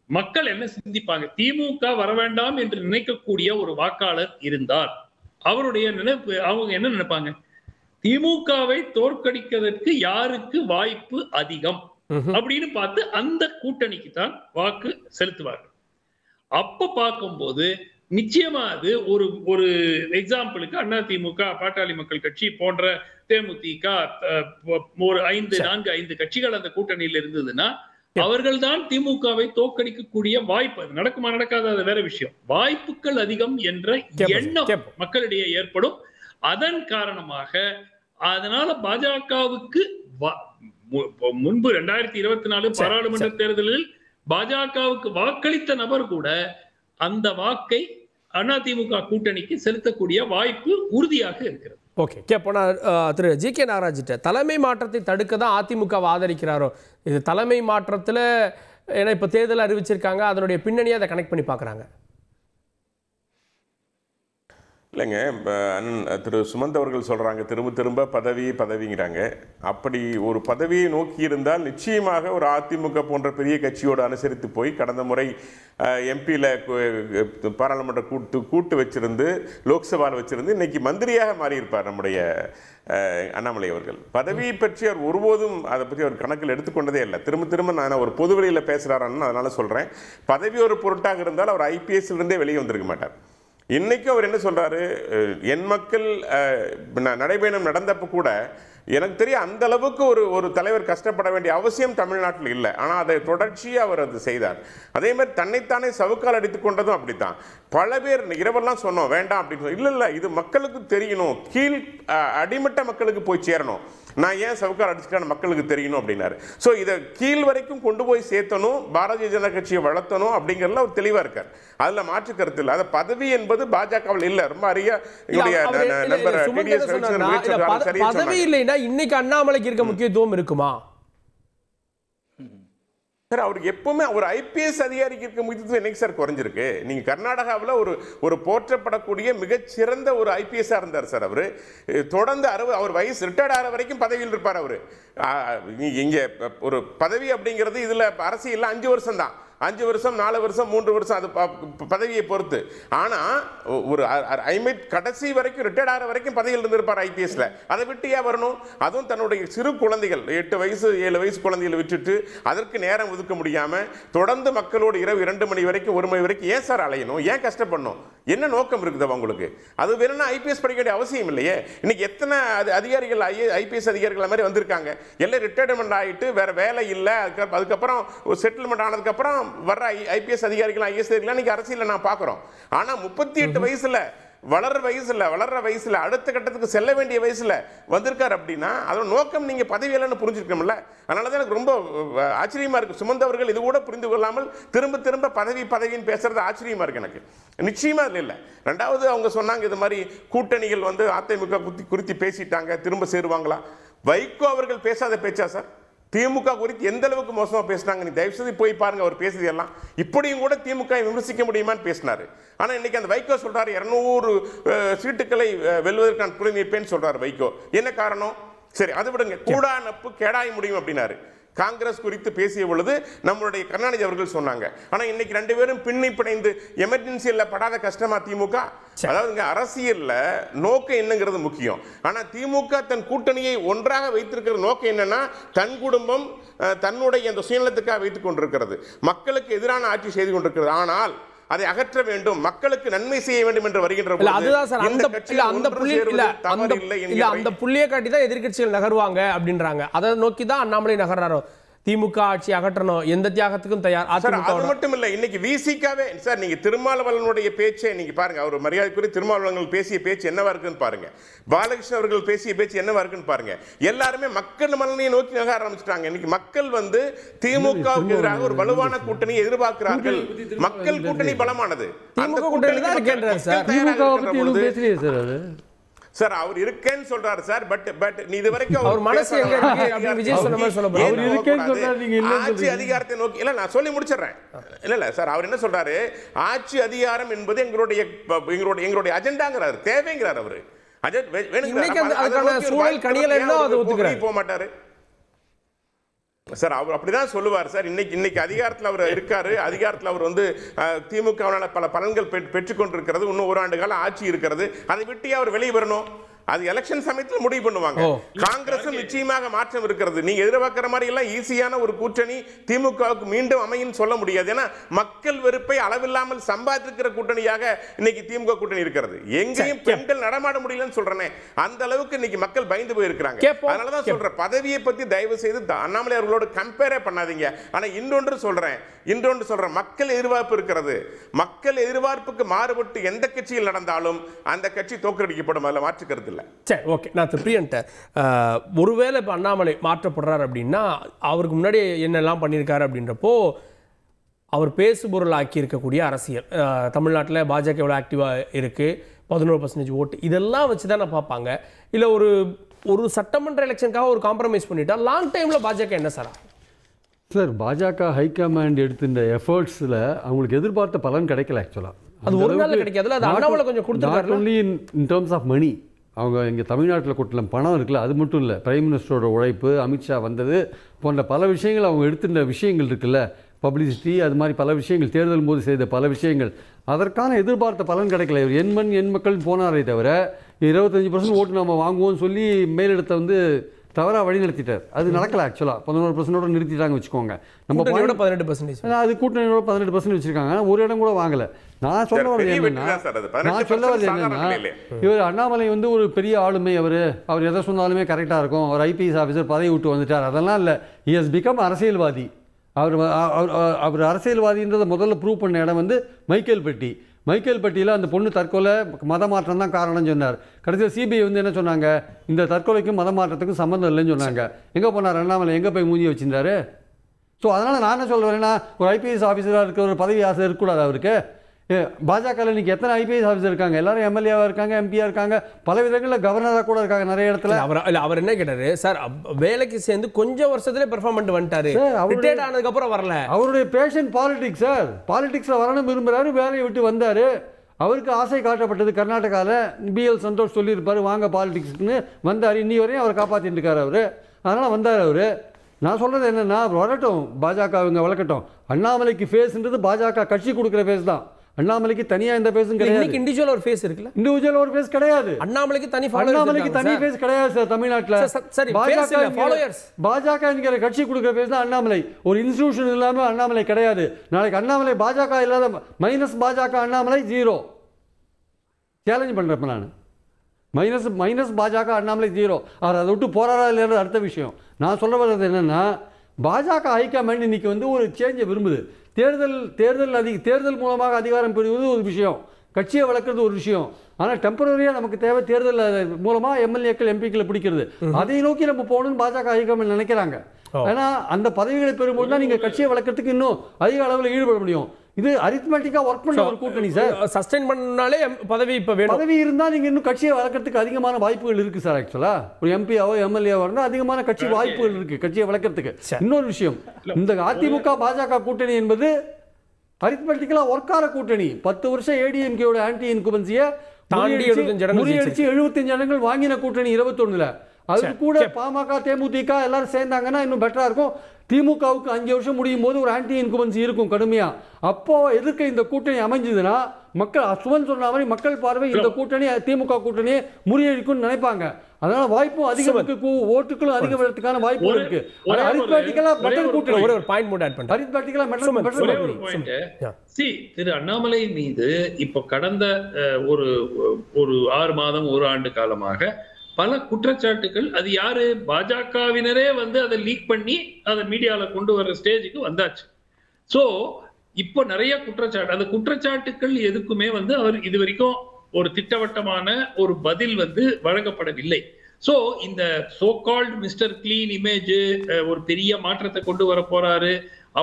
மக்கள் என்ன சிந்திப்பாங்க? திமுக வர வேண்டாம் என்று நினைக்கக்கூடிய ஒரு வாக்காளர் இருந்தால் அவருடைய நினைப்பு, அவங்க என்ன நினைப்பாங்க? திமுகவை தோற்கடிக்கிறதுக்கு யாருக்கு வாய்ப்பு அதிகம் அப்படின்னு பார்த்து அந்த கூட்டணிக்கு தான் வாக்கு செலுத்துவார்கள். அப்ப பார்க்கும்போது நிச்சயமா அது ஒரு எக்ஸாம்பிளுக்கு அதிமுக, பாட்டாளி மக்கள் கட்சி போன்ற தேமுதிக, ஒரு 5 கட்சிகள் அந்த கூட்டணியில் இருந்ததுன்னா அவர்கள் தான் திமுகவை தோற்கடிக்கக்கூடிய வாய்ப்பு. அது நடக்குமா நடக்காத அது வேற விஷயம். வாய்ப்புகள் அதிகம் என்ற எண்ணம் மக்களிடையே ஏற்படும். அதன் காரணமாக அதனால பாஜகவுக்கு முன்பு 2024 பாராளுமன்ற தேர்தலில் பாஜகவுக்கு வாக்களித்த நபர் கூட அந்த வாக்கை அதிமுக கூட்டணிக்கு செலுத்தக்கூடிய வாய்ப்பு உறுதியாக இருக்கிறது. ஓகே, கேட்போனா திரு ஜி.கே. நாகராஜிட்ட தலைமை மாற்றத்தை தடுக்க தான் அதிமுகவை ஆதரிக்கிறாரோ? இது தலைமை மாற்றத்தில் ஏன்னா இப்போ தேர்தல் அறிவிச்சிருக்காங்க, அதனுடைய பின்னணியை அதை கனெக்ட் பண்ணி பார்க்குறாங்க. இல்லைங்க, திரு சுமந்த் அவர்கள் சொல்கிறாங்க திரும்ப திரும்ப பதவிங்கிறாங்க. அப்படி ஒரு பதவியை நோக்கி இருந்தால் நிச்சயமாக ஒரு அதிமுக போன்ற பெரிய கட்சியோடு அனுசரித்து போய் கடந்த முறை எம்பியில் பாராளுமன்ற கூட்டு வச்சிருந்து லோக்சபாவில் வச்சிருந்து இன்னைக்கு மந்திரியாக மாறியிருப்பார் நம்முடைய அண்ணாமலை அவர்கள். பதவியை பற்றி அவர் ஒருபோதும் அதை பற்றி அவர் கணக்கில் எடுத்துக்கொண்டதே இல்லை. திரும்ப திரும்ப நான் ஒரு பொதுவெளியில் பேசுகிறாரான்னு அதனால சொல்கிறேன். பதவி ஒரு பொருட்டாக இருந்தால் அவர் ஐபிஎஸ்லேருந்தே வெளியே வந்திருக்க மாட்டார். இன்னைக்கு அவர் என்ன சொல்றாரு, என் மக்கள் நடைபயணம் நடந்தப்போ கூட எனக்கு தெரியும் அந்த அளவுக்கு ஒரு தலைவர் கஷ்டப்பட வேண்டிய அவசியம் தமிழ்நாட்டில் இல்லை. ஆனால் அதை தொடர்ச்சியாக அவர் அது செய்தார். அதே மாதிரி தன்னைத்தானே சவுக்கால் அடித்து கொண்டதும் அப்படித்தான். பல பேர் இரவெல்லாம் சொன்னோம் வேண்டாம் அப்படின்னு இல்லை, இது மக்களுக்கு தெரியணும், கீழ் அடிமட்ட மக்களுக்கு போய் சேரணும். நான் ஏன் சவுக்கால் அடிச்சுட்டான்னு மக்களுக்கு தெரியணும் அப்படின்னாரு. ஸோ இதை கீழ் வரைக்கும் கொண்டு போய் சேர்த்தணும், பாரதிய ஜனதா கட்சியை வளர்த்தணும் அப்படிங்கிறதுல அவர் தெளிவாக இருக்கார். அதில் மாற்று கருத்து இல்லை. அதை பதவி என்பது பாஜகவில் இல்லை. ரொம்ப அரிய பதவி இல்லைன்னா இன்னைக்கு அண்ணாமலைக்கு இருக்க முக்கியத்துவம் இருக்குமா சார்? அவருக்கு எப்பவுமே ஒரு ஐபிஎஸ் அதிகாரிக்கு இருக்க முக்கியத்துவம் என்னைக்கு சார் குறைஞ்சிருக்கு? நீங்க கர்நாடகாவில் ஒரு போற்றப்படக்கூடிய மிகச்சிறந்த ஒரு ஐபிஎஸ்ஸாக இருந்தார் சார். அவர் தொடர்ந்து அவர் வயசு ரிட்டையர்ட் ஆகிற வரைக்கும் பதவியில் இருப்பார். அவர் இங்கே ஒரு பதவி அப்படிங்கிறது இதில் அரசியல் 5 வருஷம் தான். 5 வருஷம் 4 வருஷம் 3 வருஷம் அது பதவியை பொறுத்து. ஆனால் ஒரு கடைசி வரைக்கும் ரிட்டையர்ட் ஆகிற வரைக்கும் பதவியில் இருந்திருப்பார் ஐபிஎஸ்ல. அதை விட்டு ஏன் வரணும்? அதுவும் தன்னுடைய சிறு குழந்தைகள் 8 வயசு 7 வயசு குழந்தைகளை விட்டுட்டு அதற்கு நேரம் ஒதுக்க முடியாமல் தொடர்ந்து மக்களோடு இரவு 2 மணி வரைக்கும் 1 மணி வரைக்கும் ஏன் சார் அலையணும்? ஏன் கஷ்டப்படணும்? என்ன நோக்கம் இருக்குது உங்களுக்கு? அது வேணும்னா ஐபிஎஸ் படிக்க வேண்டிய அவசியம் இல்லையே. இன்னைக்கு எத்தனை அதிகாரிகள் ஐபிஎஸ் அதிகாரிகள் மாதிரி வந்திருக்காங்க. எல்லாம் ரிட்டையர்மெண்ட் ஆகிட்டு வேற வேலை இல்லை, அதுக்கப்புறம் செட்டில்மெண்ட் ஆனதுக்கப்புறம் வர்ற ஐபிஎஸ் அதிகாரிகள் ஐஎஸ் அதிகாரிகள் இன்னைக்கு அரசியல் நான் பார்க்குறோம். ஆனால் 38 வயசுல வளர்ற வயசுல அடுத்த கட்டத்துக்கு செல்ல வேண்டிய வயசுல வந்திருக்காரு அப்படின்னா அதோட நோக்கம் நீங்க பதவியிலன்னு புரிஞ்சிருக்கணும்ல. அதனாலதான் எனக்கு ரொம்ப ஆச்சரியமா இருக்கு. சுமந்த் அவர்கள் இது கூட புரிந்து கொள்ளாமல் திரும்ப திரும்ப பதவின்னு பேசுறது ஆச்சரியமா இருக்கு எனக்கு. நிச்சயமா இல்லை. ரெண்டாவது அவங்க சொன்னாங்க இது மாதிரி கூட்டணிகள் அதிமுக குறித்து பேசிட்டாங்க, திரும்ப சேருவாங்களா? வைகோ அவர்கள் பேசாத பேச்சா சார்? திமுக குறித்து எந்த அளவுக்கு மோசமா பேசினாங்க நீ தயவு செய்து போய் பாருங்க. அவர் பேசுறது எல்லாம் இப்படியும் கூட திமுக விமர்சிக்க முடியுமான்னு பேசினாரு. ஆனா இன்னைக்கு அந்த வைகோ சொல்றாரு 200 சீட்டுகளை வெல்வதற்கு நான் துணை நிற்பேன்னு சொல்றாரு வைகோ. என்ன காரணம்? சரி அது விடுங்க. கூடா நட்பு கேடாய முடியும் அப்படின்னாரு. காங்கிரஸ் குறித்து பேசிய பொழுது நம்மளுடைய கருணாநிதி அவர்கள் சொன்னாங்க. ஆனா இன்னைக்கு 2 பேரும் பின்னி பிணைந்து எமர்ஜென்சியில் படாத கஷ்டமா திமுக? அதாவது அரசியல்ல நோக்கம் என்னங்கிறது முக்கியம். ஆனா திமுக தன் கூட்டணியை ஒன்றாக வைத்திருக்கிற நோக்கம் என்னன்னா தன் குடும்பம் தன்னுடைய அந்த சுயநலத்துக்காக வைத்துக் கொண்டிருக்கிறது, மக்களுக்கு எதிரான ஆட்சி செய்து கொண்டிருக்கிறது. ஆனால் அதை அகற்ற வேண்டும், மக்களுக்கு நன்மை செய்ய வேண்டும் என்று வருகின்ற அந்த புள்ளியை காட்டி தான் எதிர்கட்சிகள் நகர்வாங்க அப்படின்றாங்க. அதை நோக்கி தான் அண்ணாமலை நகர்றாரோ. திமுக ஆட்சி அகற்றணும், எந்த தியாகத்துக்கும் தயார். அது மட்டும் இல்ல, இன்னைக்கு விசிகாவே சார் நீங்க திருமாவளவனுடைய பேச்சை நீங்க பாருங்க. அவர் மரியாதைக்குரிய திருமாவளவன் பேசிய பேச்சு என்னவா இருக்குன்னு பாருங்க. பாலகிருஷ்ணன் அவர்கள் பேசிய பேச்சு என்னவா இருக்குன்னு பாருங்க. எல்லாருமே மக்கள் மனநிலையை நோக்கி நகர ஆரம்பிச்சிட்டாங்க. இன்னைக்கு மக்கள் திமுகவுக்கு எதிராக ஒரு வலுவான கூட்டணியை எதிர்பார்க்கிறார்கள். மக்கள் கூட்டணி பலமானது. அந்த கூட்டணி சார் அவர் இருக்கேன்னு சொல்றாரு சார். பட் நீ இது வரைக்கும் அவர் மனசு எங்க இருக்கு விஜய் சொன்ன மாதிரி சொல்ல அவர் இருக்கேன்னு சொல்றாரு. நீங்க இல்ல ஆட்சி அதிகாரத்தை நோக்கி இல்ல நான் சொல்லி முடிச்சிடுறேன். இல்ல சார் அவர் என்ன சொல்றாரு, ஆட்சி அதிகாரம் என்பது எங்களுடைய அஜெண்டாங்கிறாரு, தேவைங்கிறார். அவரு சூழல் கணியல போக மாட்டாரு சார். அவர் அப்படிதான் சொல்லுவார் சார். இன்னைக்கு அதிகாரத்தில் அவர் இருக்காரு. அதிகாரத்தில் அவர் திமுகவினால பல பலன்கள் பெற்றுக்கொண்டிருக்கிறது. இன்னும் 1 ஆண்டு காலம் ஆட்சி இருக்கிறது. அதை விட்டு அவர் வெளியே வரணும். அது எலெக்ஷன் சமயத்தில் முடிவு பண்ணுவாங்க. காங்கிரஸும் நிச்சயமாக மாற்றம் இருக்கிறது. நீங்க எதிர்பார்க்கிற மாதிரி எல்லாம் ஈஸியான ஒரு கூட்டணி திமுகவுக்கு மீண்டும் அமையும் சொல்ல முடியாது. ஏன்னா மக்கள் வெறுப்பை அளவில்லாமல் சம்பாதிக்கிற கூட்டணியாக இன்னைக்கு திமுக கூட்டணி இருக்கிறது. எங்கேயும் பெண்கள் நடமாட முடியலன்னு சொல்றேன். அந்த அளவுக்கு இன்னைக்கு மக்கள் பயந்து போய் இருக்கிறாங்க. அதனாலதான் சொல்றேன், பதவியை பத்தி தயவு செய்து அண்ணாமலை அவர்களோடு கம்பேரே பண்ணாதீங்க. ஆனா இன்னொன்று சொல்றேன், மக்கள் எதிர்பார்ப்பு இருக்கிறது. மக்கள் எதிர்பார்ப்புக்கு மாறுபட்டு எந்த கட்சியில் நடந்தாலும் அந்த கட்சி தோற்கடிக்கப்படும். அதில் மாற்று கருத்து இல்லை. சரி ஓகே. நான் பிரியன்ட்ட ஒருவேளை இப்போ அண்ணாமலை மாற்றப்படுறார் அப்படின்னா அவருக்கு முன்னாடி என்னெல்லாம் பண்ணியிருக்காரு அப்படின்றப்போ அவர் பேசுபொருள் ஆக்கி இருக்கக்கூடிய அரசியல் தமிழ்நாட்டில் பாஜக எவ்வளோ ஆக்டிவாக இருக்குது, 11% ஓட்டு, இதெல்லாம் வச்சு தான் நான் பார்ப்பாங்க. இல்லை ஒரு சட்டமன்ற எலெக்ஷனுக்காக ஒரு காம்ப்ரமைஸ் பண்ணிட்டா லாங் டைமில் பாஜக என்ன சார்? சார் பாஜக ஹைகமாண்ட் எடுத்துட்ட எஃபர்ட்ஸில் அவங்களுக்கு எதிர்பார்த்த பலன் கிடைக்கல. ஆக்சுவலாக அது ஒரு நாள்ல கிடைக்காதுல்ல, அது அண்ணாமலை கொஞ்சம் கொடுத்துருக்காரு. Not only in terms of money. அவங்க இங்கே தமிழ்நாட்டில் கொட்டின பணம் இருக்குல்ல, அது மட்டும் இல்லை, பிரைம் மினிஸ்டரோட உழைப்பு, அமித்ஷா வந்தது போன்ற பல விஷயங்கள், அவங்க எடுத்துட்ட விஷயங்கள் இருக்குல்ல, பப்ளிசிட்டி, அது மாதிரி பல விஷயங்கள், தேர்தல் போது செய்த பல விஷயங்கள், அதற்கான எதிர்பார்த்த பலன் கிடைக்கல. இவர் எண்மண் எண் மக்கள் போனாரே தவிர 25% ஓட்டு நம்ம வாங்குவோம்னு சொல்லி மேலிடத்தை வந்து தவறாக வழி நடத்திட்டார். அது நடக்கல. ஆக்சுவலாக 11% நிறுத்திட்டாங்க வச்சுக்கோங்க. நம்ம 18%. அது கூட்டணியோட 18% வச்சிருக்காங்க. ஒரு இடம் கூட வாங்கல. நான் சொல்ல வரது என்னன்னா இவர் அண்ணாமலை வந்து ஒரு பெரிய ஆளுமை. அவர் எதை சொன்னாலுமே கரெக்டாக இருக்கும். அவர் ஐபிஎஸ் ஆஃபீஸர் பதவி விட்டு வந்துட்டார், அதெல்லாம் இல்லை. ஹி ஹஸ் பிகம் அரசியல்வாதி. அவர் அரசியல்வாதின்றதை முதல்ல ப்ரூவ் பண்ண இடம் வந்து மைக்கேல்பட்டியில் அந்த பொண்ணு தற்கொலை மத மாற்றம் தான் காரணம்னு சொன்னார். கடைசியில் சிபிஐ வந்து என்ன சொன்னாங்க, இந்த தற்கொலைக்கும் மத மாற்றத்துக்கும் சம்மந்தம் இல்லைன்னு சொன்னாங்க. எங்கே போனார் அண்ணாமலை? எங்கே போய் மூஞ்சி வச்சிருந்தாரு? ஸோ அதனால் நான் என்ன சொல்கிறேன்னா, ஒரு ஐபிஎஸ் ஆஃபீஸராக இருக்கிற ஒரு பதவி ஆசை இருக்கக்கூடாது அவருக்கு. பாஜகவில் இன்றைக்கி எத்தனை ஐபிஎஸ் ஆஃபீஸர் இருக்காங்க? எல்லாரும் எம்எல்ஏவாக இருக்காங்க, எம்பியாக இருக்காங்க, பல விதங்களில் கவர்னராக கூட இருக்காங்க நிறைய இடத்துல. அவர் என்ன கேட்டாரு சார், வேலைக்கு சேர்ந்து கொஞ்சம் வருஷத்துலேயே பெர்ஃபார்ம் பண்ணிட்டு வந்துட்டாரு, ரிட்டையர்ட் ஆனதுக்கப்புறம் வரல. அவருடைய பேஷன் பாலிடிக்ஸ் சார். பாலிடிக்ஸில் வரணும் விரும்புகிறாரு, வேலையை விட்டு வந்தார். அவருக்கு ஆசை காட்டப்பட்டது. கர்நாடகாவில் பிஎல் சந்தோஷ் சொல்லியிருப்பார், வாங்க பாலிடிக்ஸ்னு வந்தார். இன்னி வரையும் அவர் காப்பாற்றிட்டு இருக்கார் அவர். அதனால் வந்தார் அவர். நான் சொல்கிறது என்னென்னா, வரட்டும், பாஜக இவங்க வளர்க்கட்டும். அண்ணாமலைக்கு ஃபேஸ்ன்றது பாஜக கட்சி கொடுக்குற ஃபேஸ் தான். அண்ணாமலைக்கு தனியா இந்த ஃபேஸும் கிடையாது. இண்டிவிஜுவல் ஒரு ஃபேஸ் இருக்குல்ல, இண்டிவிஜுவல் ஒரு ஃபேஸ் கிடையாது. அண்ணாமலைக்கு தனி ஃபேஸ் கிடையாது சார் தமிழ்நாட்டுல. சரி, ஃபாலோவர்ஸ் பாஜக என்கிற கட்சி கொடுக்கிற ஃபேஸ் தான் அண்ணாமலை. ஒரு இன்ஸ்டிடியூஷன் இல்லாம அண்ணாமலை கிடையாது. நாளைக்கு அண்ணாமலை பாஜக இல்லாத மைனஸ் பாஜக அண்ணாமலை 0 சேலஞ்ச் பண்றப்ப நான் மைனஸ் பாஜக அண்ணாமலை 0. அவர் அதை விட்டு போறாரா இல்லையா அடுத்த விஷயம். நான் சொல்ல வர்றது என்னன்னா, பாஜக ஹைகமாண்ட் இன்னைக்கு வந்து ஒரு சேஞ்சை விரும்புது. தேர்தல் மூலமாக அதிகாரம் பெறுவது ஒரு விஷயம், கட்சியை வளர்க்குறது ஒரு விஷயம். ஆனால் டெம்பரரியாக நமக்கு தேவை தேர்தல் மூலமாக எம்எல்ஏக்கள் எம்பிக்களை பிடிக்கிறது. அதை நோக்கி நம்ம போகணும்னு பாஜக ஹைகமாண்ட் நினைக்கிறாங்க. ஏன்னா அந்த பதவிகளை பெறும்போது தான் நீங்கள் கட்சியை வளர்க்கறதுக்கு இன்னும் அதிக அளவில் ஈடுபட முடியும். இது அரித்மெட்டிக்கா ஒர்க் பண்ண ஒரு கூட்டணி சார். சஸ்டெயின் பண்ணனாலே பதவி இப்ப வேணும். பதவி இருந்தா நீங்க இன்னும் கட்சியை வளர்க்கறதுக்கு அதிகமான வாய்ப்புகள் இருக்கு சார். ஆக்சுவலா ஒரு எம்பியாவோ எம்எல்ஏவோ இருந்தா அதிகமான கட்சி வாய்ப்புகள் இருக்கு கட்சியை வளர்க்கறதுக்கு. இன்னொரு விஷயம், இந்த அதிமுக பாஜக கூட்டணி என்பது அரித்மெட்டிக்கலா ஒர்க் ஆற கூட்டணி. 10 வருஷம் ஏடிஎம்கேயோட ஆன்டி இன்குபன்சியை முறியடிச்சு 75 இடங்கள் வாங்கின கூட்டணி 21ல. அது கூட பாமக தேமுதிக எல்லாரும் சேர்ந்தாங்கன்னா இன்னும் பெட்டரா இருக்கும். திமுகவுக்கு 5 வருஷம் முடியும் போது ஒரு ஆன்டி இன்குபன்சி இருக்கும் கடுமையா. அப்போ எதிர்க்க இந்த கூட்டணி அமைஞ்சதுன்னா மக்கள் சுவன் சொன்ன மாதிரி மக்கள் பார்வை இந்த கூட்டணி திமுக கூட்டணியை முறியடிக்கும்னு நினைப்பாங்க. அதனால வாய்ப்பும் அதிகம் இருக்கு, ஓட்டுகளும் அதிகம் வரதுக்கான வாய்ப்பு இருக்கு. அரித்மெட்டிக்கலா பெட்டர் கூட்டணி. ஒரு பாயிண்ட் மட்டும் ஆட் பண்றேன். அரித்மெட்டிக்கலா பெட்டர். திரு அண்ணாமலை மீது இப்போ கடந்த ஒரு 6 மாதம் 1 ஆண்டு காலமாக பல குற்றச்சாட்டுகள், அது யாரு பாஜகவினரே வந்து அதை லீக் பண்ணி அதை மீடியால கொண்டு வர்ற ஸ்டேஜுக்கு வந்தாச்சு. சோ இப்போ நிறைய குற்றச்சாட்டு, அந்த குற்றச்சாட்டுகள் எதுக்குமே வந்து அவர் இது வரைக்கும் ஒரு திட்டவட்டமான ஒரு பதில் வந்து வழங்கப்படவில்லை. சோ இந்த so called mister clean image, ஒரு பெரிய மாற்றத்தை கொண்டு வர போறாரு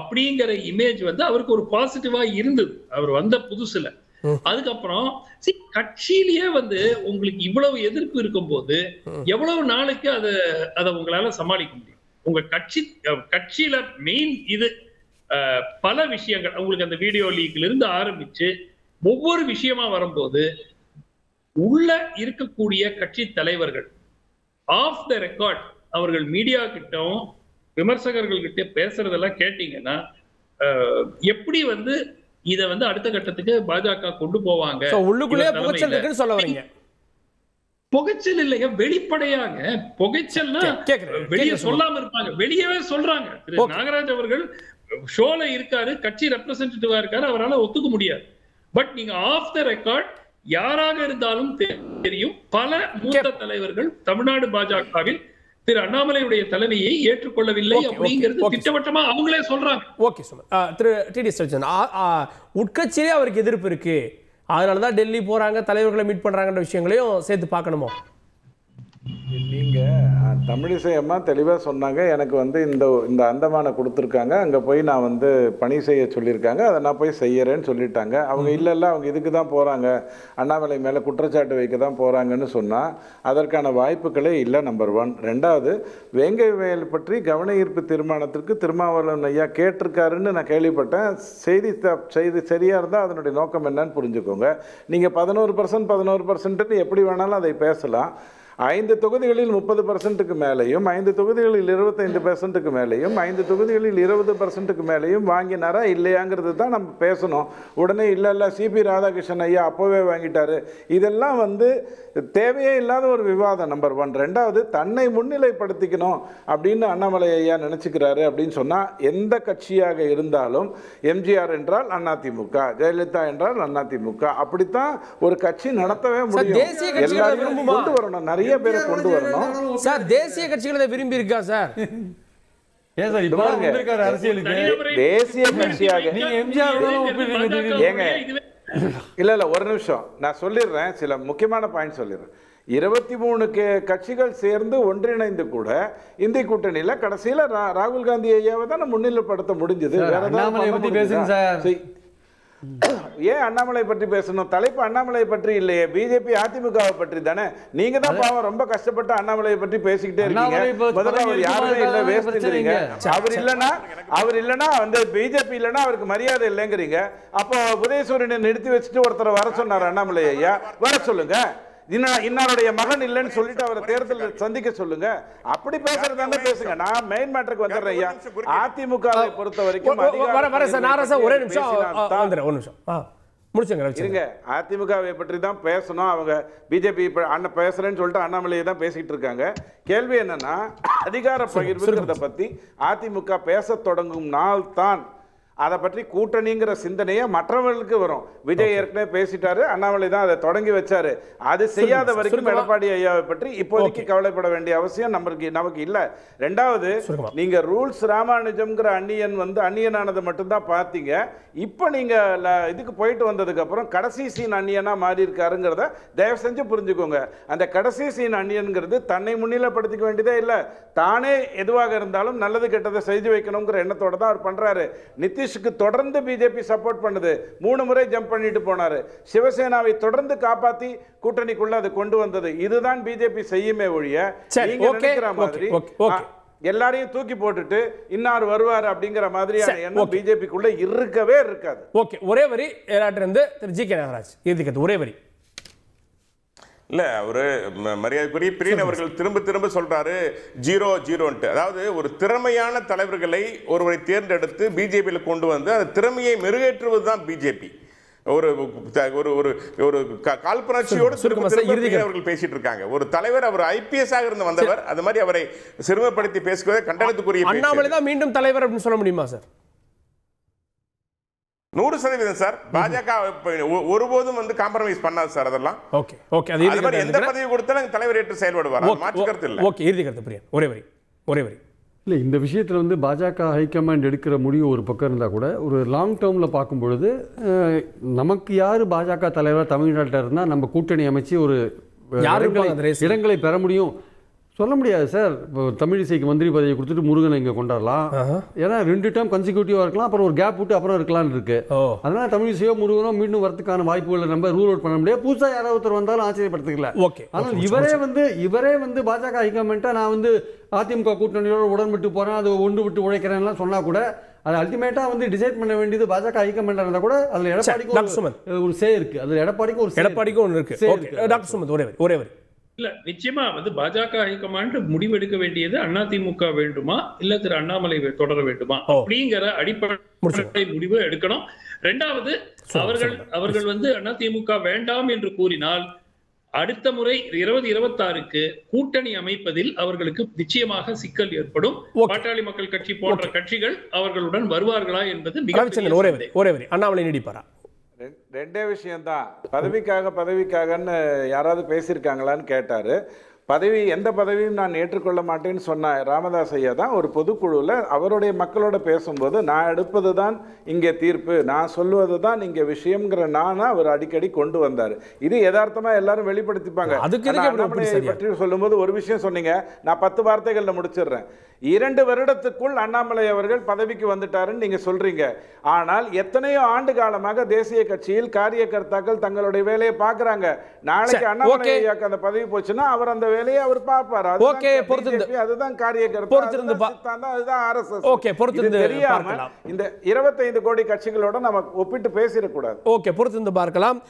அப்படிங்கிற இமேஜ் வந்து அவருக்கு ஒரு பாசிட்டிவா இருந்தது அவர் வந்த புதுசுல. அதுக்கப்புறம் கட்சியிலேயே வந்து உங்களுக்கு இவ்வளவு எதிர்ப்பு இருக்கும் போது எவ்வளவு நாளைக்கு அதை உங்களால சமாளிக்க முடியும்? உங்க கட்சியில மெயின் இது பல விஷயங்கள் உங்களுக்கு அந்த வீடியோ லீக்ல இருந்து ஆரம்பிச்சு ஒவ்வொரு விஷயமா வரும்போது உள்ள இருக்கக்கூடிய கட்சி தலைவர்கள் ஆஃப் த ரெக்கார்ட் அவர்கள் மீடியா கிட்டவும் விமர்சகர்கள் கிட்ட பேசுறதெல்லாம் கேட்டீங்கன்னா எப்படி வந்து இத வந்து அடுத்த கட்டத்துக்கு பாஜக கொண்டு போவாங்க. உள்ளுக்குள்ளே புகைச்சல் இருக்குன்னு சொல்ல வரீங்க? புகைச்சல் இல்லைங்க, வெளிப்படையாங்க. புகைச்சல்னா வெளியே சொல்லாம இருப்பாங்க, வெளியவே சொல்றாங்க. திரு நாகராஜ் அவர்கள் ஷோல இருக்காரு, கட்சி ரெப்ரசன்டேட்டிவா இருக்காரு, அவரால் ஒத்துக்க முடியாது. பட் நீங்க ஆஃப் த ரெக்கார்ட் யாராக இருந்தாலும் தெரியும், பல மூத்த தலைவர்கள் தமிழ்நாடு பாஜகவில் திரு அண்ணாமலையுடைய தலைமையை ஏற்றுக்கொள்ளவில்லை அப்படிங்கிறது திட்டவட்டமா அவங்களே சொல்றாங்க. ஓகே சுமன். திரு டிடி ஸ்ரீனிவாசன், உட்கட்சியிலே அவருக்கு எதிர்ப்பு இருக்கு, அதனாலதான் டெல்லி போறாங்க, தலைவர்களை மீட் பண்றாங்கன்ற விஷயங்களையும் சேர்த்து பார்க்கணுமோ? நீங்க தமிழிசை அம்மா தெளிவாக சொன்னாங்க. எனக்கு வந்து இந்த அந்தமானை கொடுத்துருக்காங்க, அங்கே போய் நான் வந்து பணி செய்ய சொல்லியிருக்காங்க, அதை நான் போய் செய்யறேன்னு சொல்லிட்டாங்க. அவங்க இல்லை அவங்க இதுக்கு தான் போகிறாங்க, அண்ணாமலை மேலே குற்றச்சாட்டு வைக்க தான் போகிறாங்கன்னு சொன்னால் அதற்கான வாய்ப்புகளே இல்லை. நம்பர் 1. 2வது, வேங்கை வயல் பற்றி கவன ஈர்ப்பு தீர்மானத்திற்கு திருமாவளவன் ஐயா கேட்டிருக்காருன்னு நான் கேள்விப்பட்டேன். செய்தி சரியாக இருந்தால் அதனுடைய நோக்கம் என்னன்னு புரிஞ்சுக்கோங்க. நீங்கள் 11% எப்படி வேணாலும் அதை பேசலாம். 5 தொகுதிகளில் 30%க்கு மேலேயும், 5 தொகுதிகளில் 25%க்கு மேலேயும், 5 தொகுதிகளில் 20%க்கு மேலேயும் வாங்கினாரா இல்லையாங்கிறது தான் நம்ம பேசணும். உடனே இல்லை சிபி ராதாகிருஷ்ணன் ஐயா அப்போவே வாங்கிட்டாரு, இதெல்லாம் வந்து தேவையே இல்லாத ஒரு விவாதம். நம்பர் 1. 2வது, தன்னை முன்னிலைப்படுத்திக்கணும் அப்படின்னு அண்ணாமலை ஐயா நினச்சிக்கிறாரு அப்படின்னு சொன்னால், எந்த கட்சியாக இருந்தாலும் எம்ஜிஆர் என்றால் அதிமுக, ஜெயலலிதா என்றால் அதிமுக, அப்படித்தான் ஒரு கட்சி நடத்தவே முடியும். எல்லாரும் கொண்டு வரணும், நிறைய பேரை கொண்டு வரணும். சார் தேசிய கட்சிகளை விரும்பி இருக்கா சார்? ஏன் சார் இப்போ வந்திருக்காரு அரசியலுக்கு தேசிய கட்சியாக ஏங்க இல்ல ஒரு நிமிஷம் நான் சொல்லிடுறேன், சில முக்கியமான பாயிண்ட் சொல்லிடுறேன். 23 கட்சிகள் சேர்ந்து ஒன்றிணைந்து கூட இந்திய கூட்டணியில கடைசியில ராகுல் காந்தி ஐயாவை தான் முன்னிலைப்படுத்த முடிஞ்சது. ஏன் அண்ணாமலை பற்றி பேசணும்? தலைப்பு அண்ணாமலை பற்றி இல்லையே, பிஜேபி அதிமுகவை பற்றி தானே. நீங்க தான் பாவம் ரொம்ப கஷ்டப்பட்டு அண்ணாமலையை பற்றி பேசிக்கிட்டே இருக்கீங்க. முதல்ல அவர் யாருமே இல்ல, வேஸ்ட்ங்கிறீங்க. அவர் இல்லனா வந்து பிஜேபி இல்லனா அவருக்கு மரியாதை இல்லைங்கிறீங்க. அப்போ உதயசூரியனை நிறுத்தி வச்சுட்டு ஒருத்தர் வர சொன்னார் அண்ணாமலை ஐயா, வர சொல்லுங்க. இன்னாருடைய மகன் இல்லைன்னு சொல்லிட்டு அவரை தேர்தலில் சந்திக்க சொல்லுங்க. அப்படி பேசுறதாங்க பேசுங்க. நான் மெயின் மேட்டருக்கு வந்துடுறேன் ஐயா. அதிமுகவை பொறுத்த வரைக்கும் ஒரே நிமிஷம் முடிச்சுங்க. அதிமுகவை பற்றி தான் பேசணும். அவங்க பிஜேபி அண்ணன் பேசுறேன்னு சொல்லிட்டு அண்ணாமலையை தான் பேசிக்கிட்டு இருக்காங்க. கேள்வி என்னன்னா, அதிகார பகிர்வுங்கிறத பத்தி அதிமுக பேச தொடங்கும் நாள் தான் அதை பற்றி கூட்டணிங்கிற சிந்தனையை மற்றவர்களுக்கு வரும். விஜய் ஏற்கனவே பேசிட்டாரு, அண்ணாமலை தான் அதை தொடங்கி வச்சாரு. அது செய்யாத வரைக்கும் எடப்பாடி ஐயாவை பற்றி இப்போதைக்கு கவலைப்பட வேண்டிய அவசியம் நமக்கு இல்லை. 2வது, நீங்க ரூல்ஸ் ராமானுஜம்ங்கிற அந்நியன் வந்து அந்நியனானதை மட்டும்தான் பார்த்தீங்க. இப்போ நீங்க இதுக்கு போயிட்டு வந்ததுக்கு அப்புறம் கடைசி சீன் அந்நியனா மாறி இருக்காருங்கிறத தயவு செஞ்சு புரிஞ்சுக்கோங்க. அந்த கடைசி சீன் அந்நியன்கிறது தன்னை முன்னிலைப்படுத்திக்க வேண்டியதே இல்லை. தானே எதுவாக இருந்தாலும் நல்லது கெட்டதை செய்து வைக்கணுங்கிற எண்ணத்தோட தான் அவர் பண்றாரு. நிதிஷ்க்கு தொடர்ந்து பிஜேபி சப்போர்ட் பண்ணுது, 3 முறை ஜம்ப் பண்ணிட்டு போனாரு. சிவசேனாவை தொடர்ந்து காப்பாத்தி கூட்டணிக்குள்ள அது கொண்டு வந்தது. இதுதான் பிஜேபி செய்யுமே ஒழிய நீங்க நினைக்கிற மாதிரி எல்லாரையும் தூக்கி போட்டுட்டு இன்னார் வருவார் அப்படிங்கிற மாதிரியான எண்ணம் பிஜேபிக்குள்ள இருக்கவே இருக்காது. ஓகே, ஒரே வரி இருந்து திரு ஜி கே நாகராஜ் இறுதிக்கத்து ஒரே வரி. இல்ல அவரு மரியாதைக்குரிய பிரியன் அவர்கள் திரும்ப சொல்றாரு 0-0. அதாவது ஒரு திறமையான தலைவர்களை ஒருவரை தேர்ந்தெடுத்து பிஜேபியில கொண்டு வந்து அந்த திறமையை மெருகேற்றுவது தான் பிஜேபி. ஒரு ஒரு காழ்ப்புணர்ச்சியோடு அவர்கள் பேசிட்டு இருக்காங்க. ஒரு தலைவர் அவர் ஐபிஎஸ் ஆக இருந்து வந்தவர், அது மாதிரி அவரை சிறுமைப்படுத்தி பேசுவதை கண்டனத்துக்குரிய. அண்ணாமலை தான் மீண்டும் தலைவர் அப்படின்னு சொல்ல முடியுமா சார்? 100% சார். பாஜக ஒருபோதும் வந்து காம்ப்ரமைஸ் பண்ணாது சார். அதெல்லாம் ஓகே ஓகே. அது மாதிரி எந்த பதவி கொடுத்தாலும் தலைவர் ஏற்று செயல்படுவார், மாற்று கருத்து இல்லை. ஓகே, இறுதி கருத்து பிரியன் ஒரே வரி. இல்லை, இந்த விஷயத்தில் வந்து பாஜக ஹைகமாண்ட் எடுக்கிற முடிவு ஒரு பக்கம் இருந்தால் கூட ஒரு லாங் டேர்மில் பார்க்கும் பொழுது நமக்கு யார் பாஜக தலைவர் தமிழ்நாட்டில் இருந்தால் நம்ம கூட்டணி அமைச்சு ஒரு இடங்களை பெற முடியும் சொல்ல முடியாது சார். இப்போ தமிழிசைக்கு மந்திரி பதவியை கொடுத்துட்டு முருகனை இங்கே கொண்டாடலாம். ஏன்னா 2 டேர்ம் கன்சிக்யூட்டிவாக இருக்கலாம், அப்புறம் ஒரு கேப் விட்டு அப்புறம் இருக்கலாம்னு இருக்கு. அதனால தமிழிசையோ முருகனோ மீண்டும் வரதுக்கான வாய்ப்புகளை நம்ம ரூல் அவுட் பண்ண முடியாது. புதுசாக யாராவது ஒருத்தர் வந்தாலும் ஆச்சரியப்படுத்திக்கல. ஆனால் இவரே வந்து பாஜக ஹைகமாண்டா நான் வந்து அதிமுக கூட்டணியோட உடன்பட்டு போறேன், அது ஒன்று விட்டு உழைக்கிறேன்லாம் சொன்னா கூட அது அல்டிமேட்டா வந்து டிசைட் பண்ண வேண்டியது பாஜக ஹைகமாண்டா இருந்தா கூட அதுல எடப்பாடிக்கு ஒரு சே இருக்கு. அதுல எடப்பாடிக்கு ஒன்று இருக்கு. டாக்டர் சுமந்த் ஒரே வரி. இல்ல, நிச்சயமா வந்து பாஜக ஹைகமாண்ட் முடிவெடுக்க வேண்டியது அதிமுக வேண்டுமா இல்ல திரு அண்ணாமலை தொடர வேண்டுமா அப்படிங்கிற அடிப்படை முடிவு எடுக்கணும். 2வது, அவர்கள் வந்து அதிமுக வேண்டாம் என்று கூறினால் அடுத்த முறை 2026க்கு கூட்டணி அமைப்பதில் அவர்களுக்கு நிச்சயமாக சிக்கல் ஏற்படும். பாட்டாளி மக்கள் கட்சி போன்ற கட்சிகள் அவர்களுடன் வருவார்களா என்பது ஒரே வரி. அண்ணாமலை நீடிப்பாரா? 2 விஷயம்தான். பதவிக்காகன்னு யாராவது பேசியிருக்காங்களான்னு கேட்டாரு. பதவி எந்த பதவியும் நான் ஏற்றுக்கொள்ள மாட்டேன்னு சொன்ன ராமதாஸ் ஐயா தான் ஒரு பொதுக்குழுவில் அவருடைய மக்களோட பேசும்போது நான் எடுப்பது தான் இங்கே தீர்ப்பு, நான் சொல்லுவது தான் இங்கே விஷயம்ங்கிற நானா அவர் அடிக்கடி கொண்டு வந்தார். இது யதார்த்தமாக எல்லாரும் வெளிப்படுத்திப்பாங்க. அண்ணாமலையை பற்றி சொல்லும்போது ஒரு விஷயம் சொன்னீங்க, நான் 10 வார்த்தைகளில் முடிச்சிடுறேன். 2 வருடத்துக்குள் அண்ணாமலை அவர்கள் பதவிக்கு வந்துட்டாருன்னு நீங்க சொல்றீங்க. ஆனால் எத்தனையோ ஆண்டு காலமாக தேசிய கட்சியில் காரியகர்த்தாக்கள் தங்களுடைய வேலையை பார்க்கறாங்க. நாளைக்கு அண்ணாமலை ஐயாக்கு அந்த பதவி போச்சுன்னா அவர் அந்த வேலையை அவர் பார்ப்பார். அதுதான் காரியகர்த்தா, அதுதான் ஆர்எஸ்எஸ். ஓகே, பொறுத்திருந்து பார்க்கலாம். இந்த 25 கோடி கட்சிகளோட நம்ம ஒப்பிட்டு பேசிடக்கூடாது. ஓகே, பொறுத்திருந்து பார்க்கலாம்.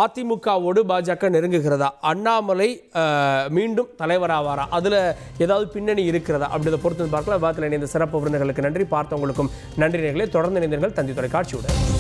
அதிமுகவோடு பாஜக நெருங்குகிறதா, அண்ணாமலை மீண்டும் தலைவராவாரா, அதுல ஏதாவது பின்னணி இருக்கிறதா அப்படி பொறுத்து பார்க்கலாம். வார்த்தையில் இணைந்த சிறப்பு விருந்தினர்களுக்கு நன்றி. பார்த்தவங்களுக்கும் நன்றி. தொடர்ந்து இணைந்தீர்கள் தந்தி தொலைக்காட்சியுடன்.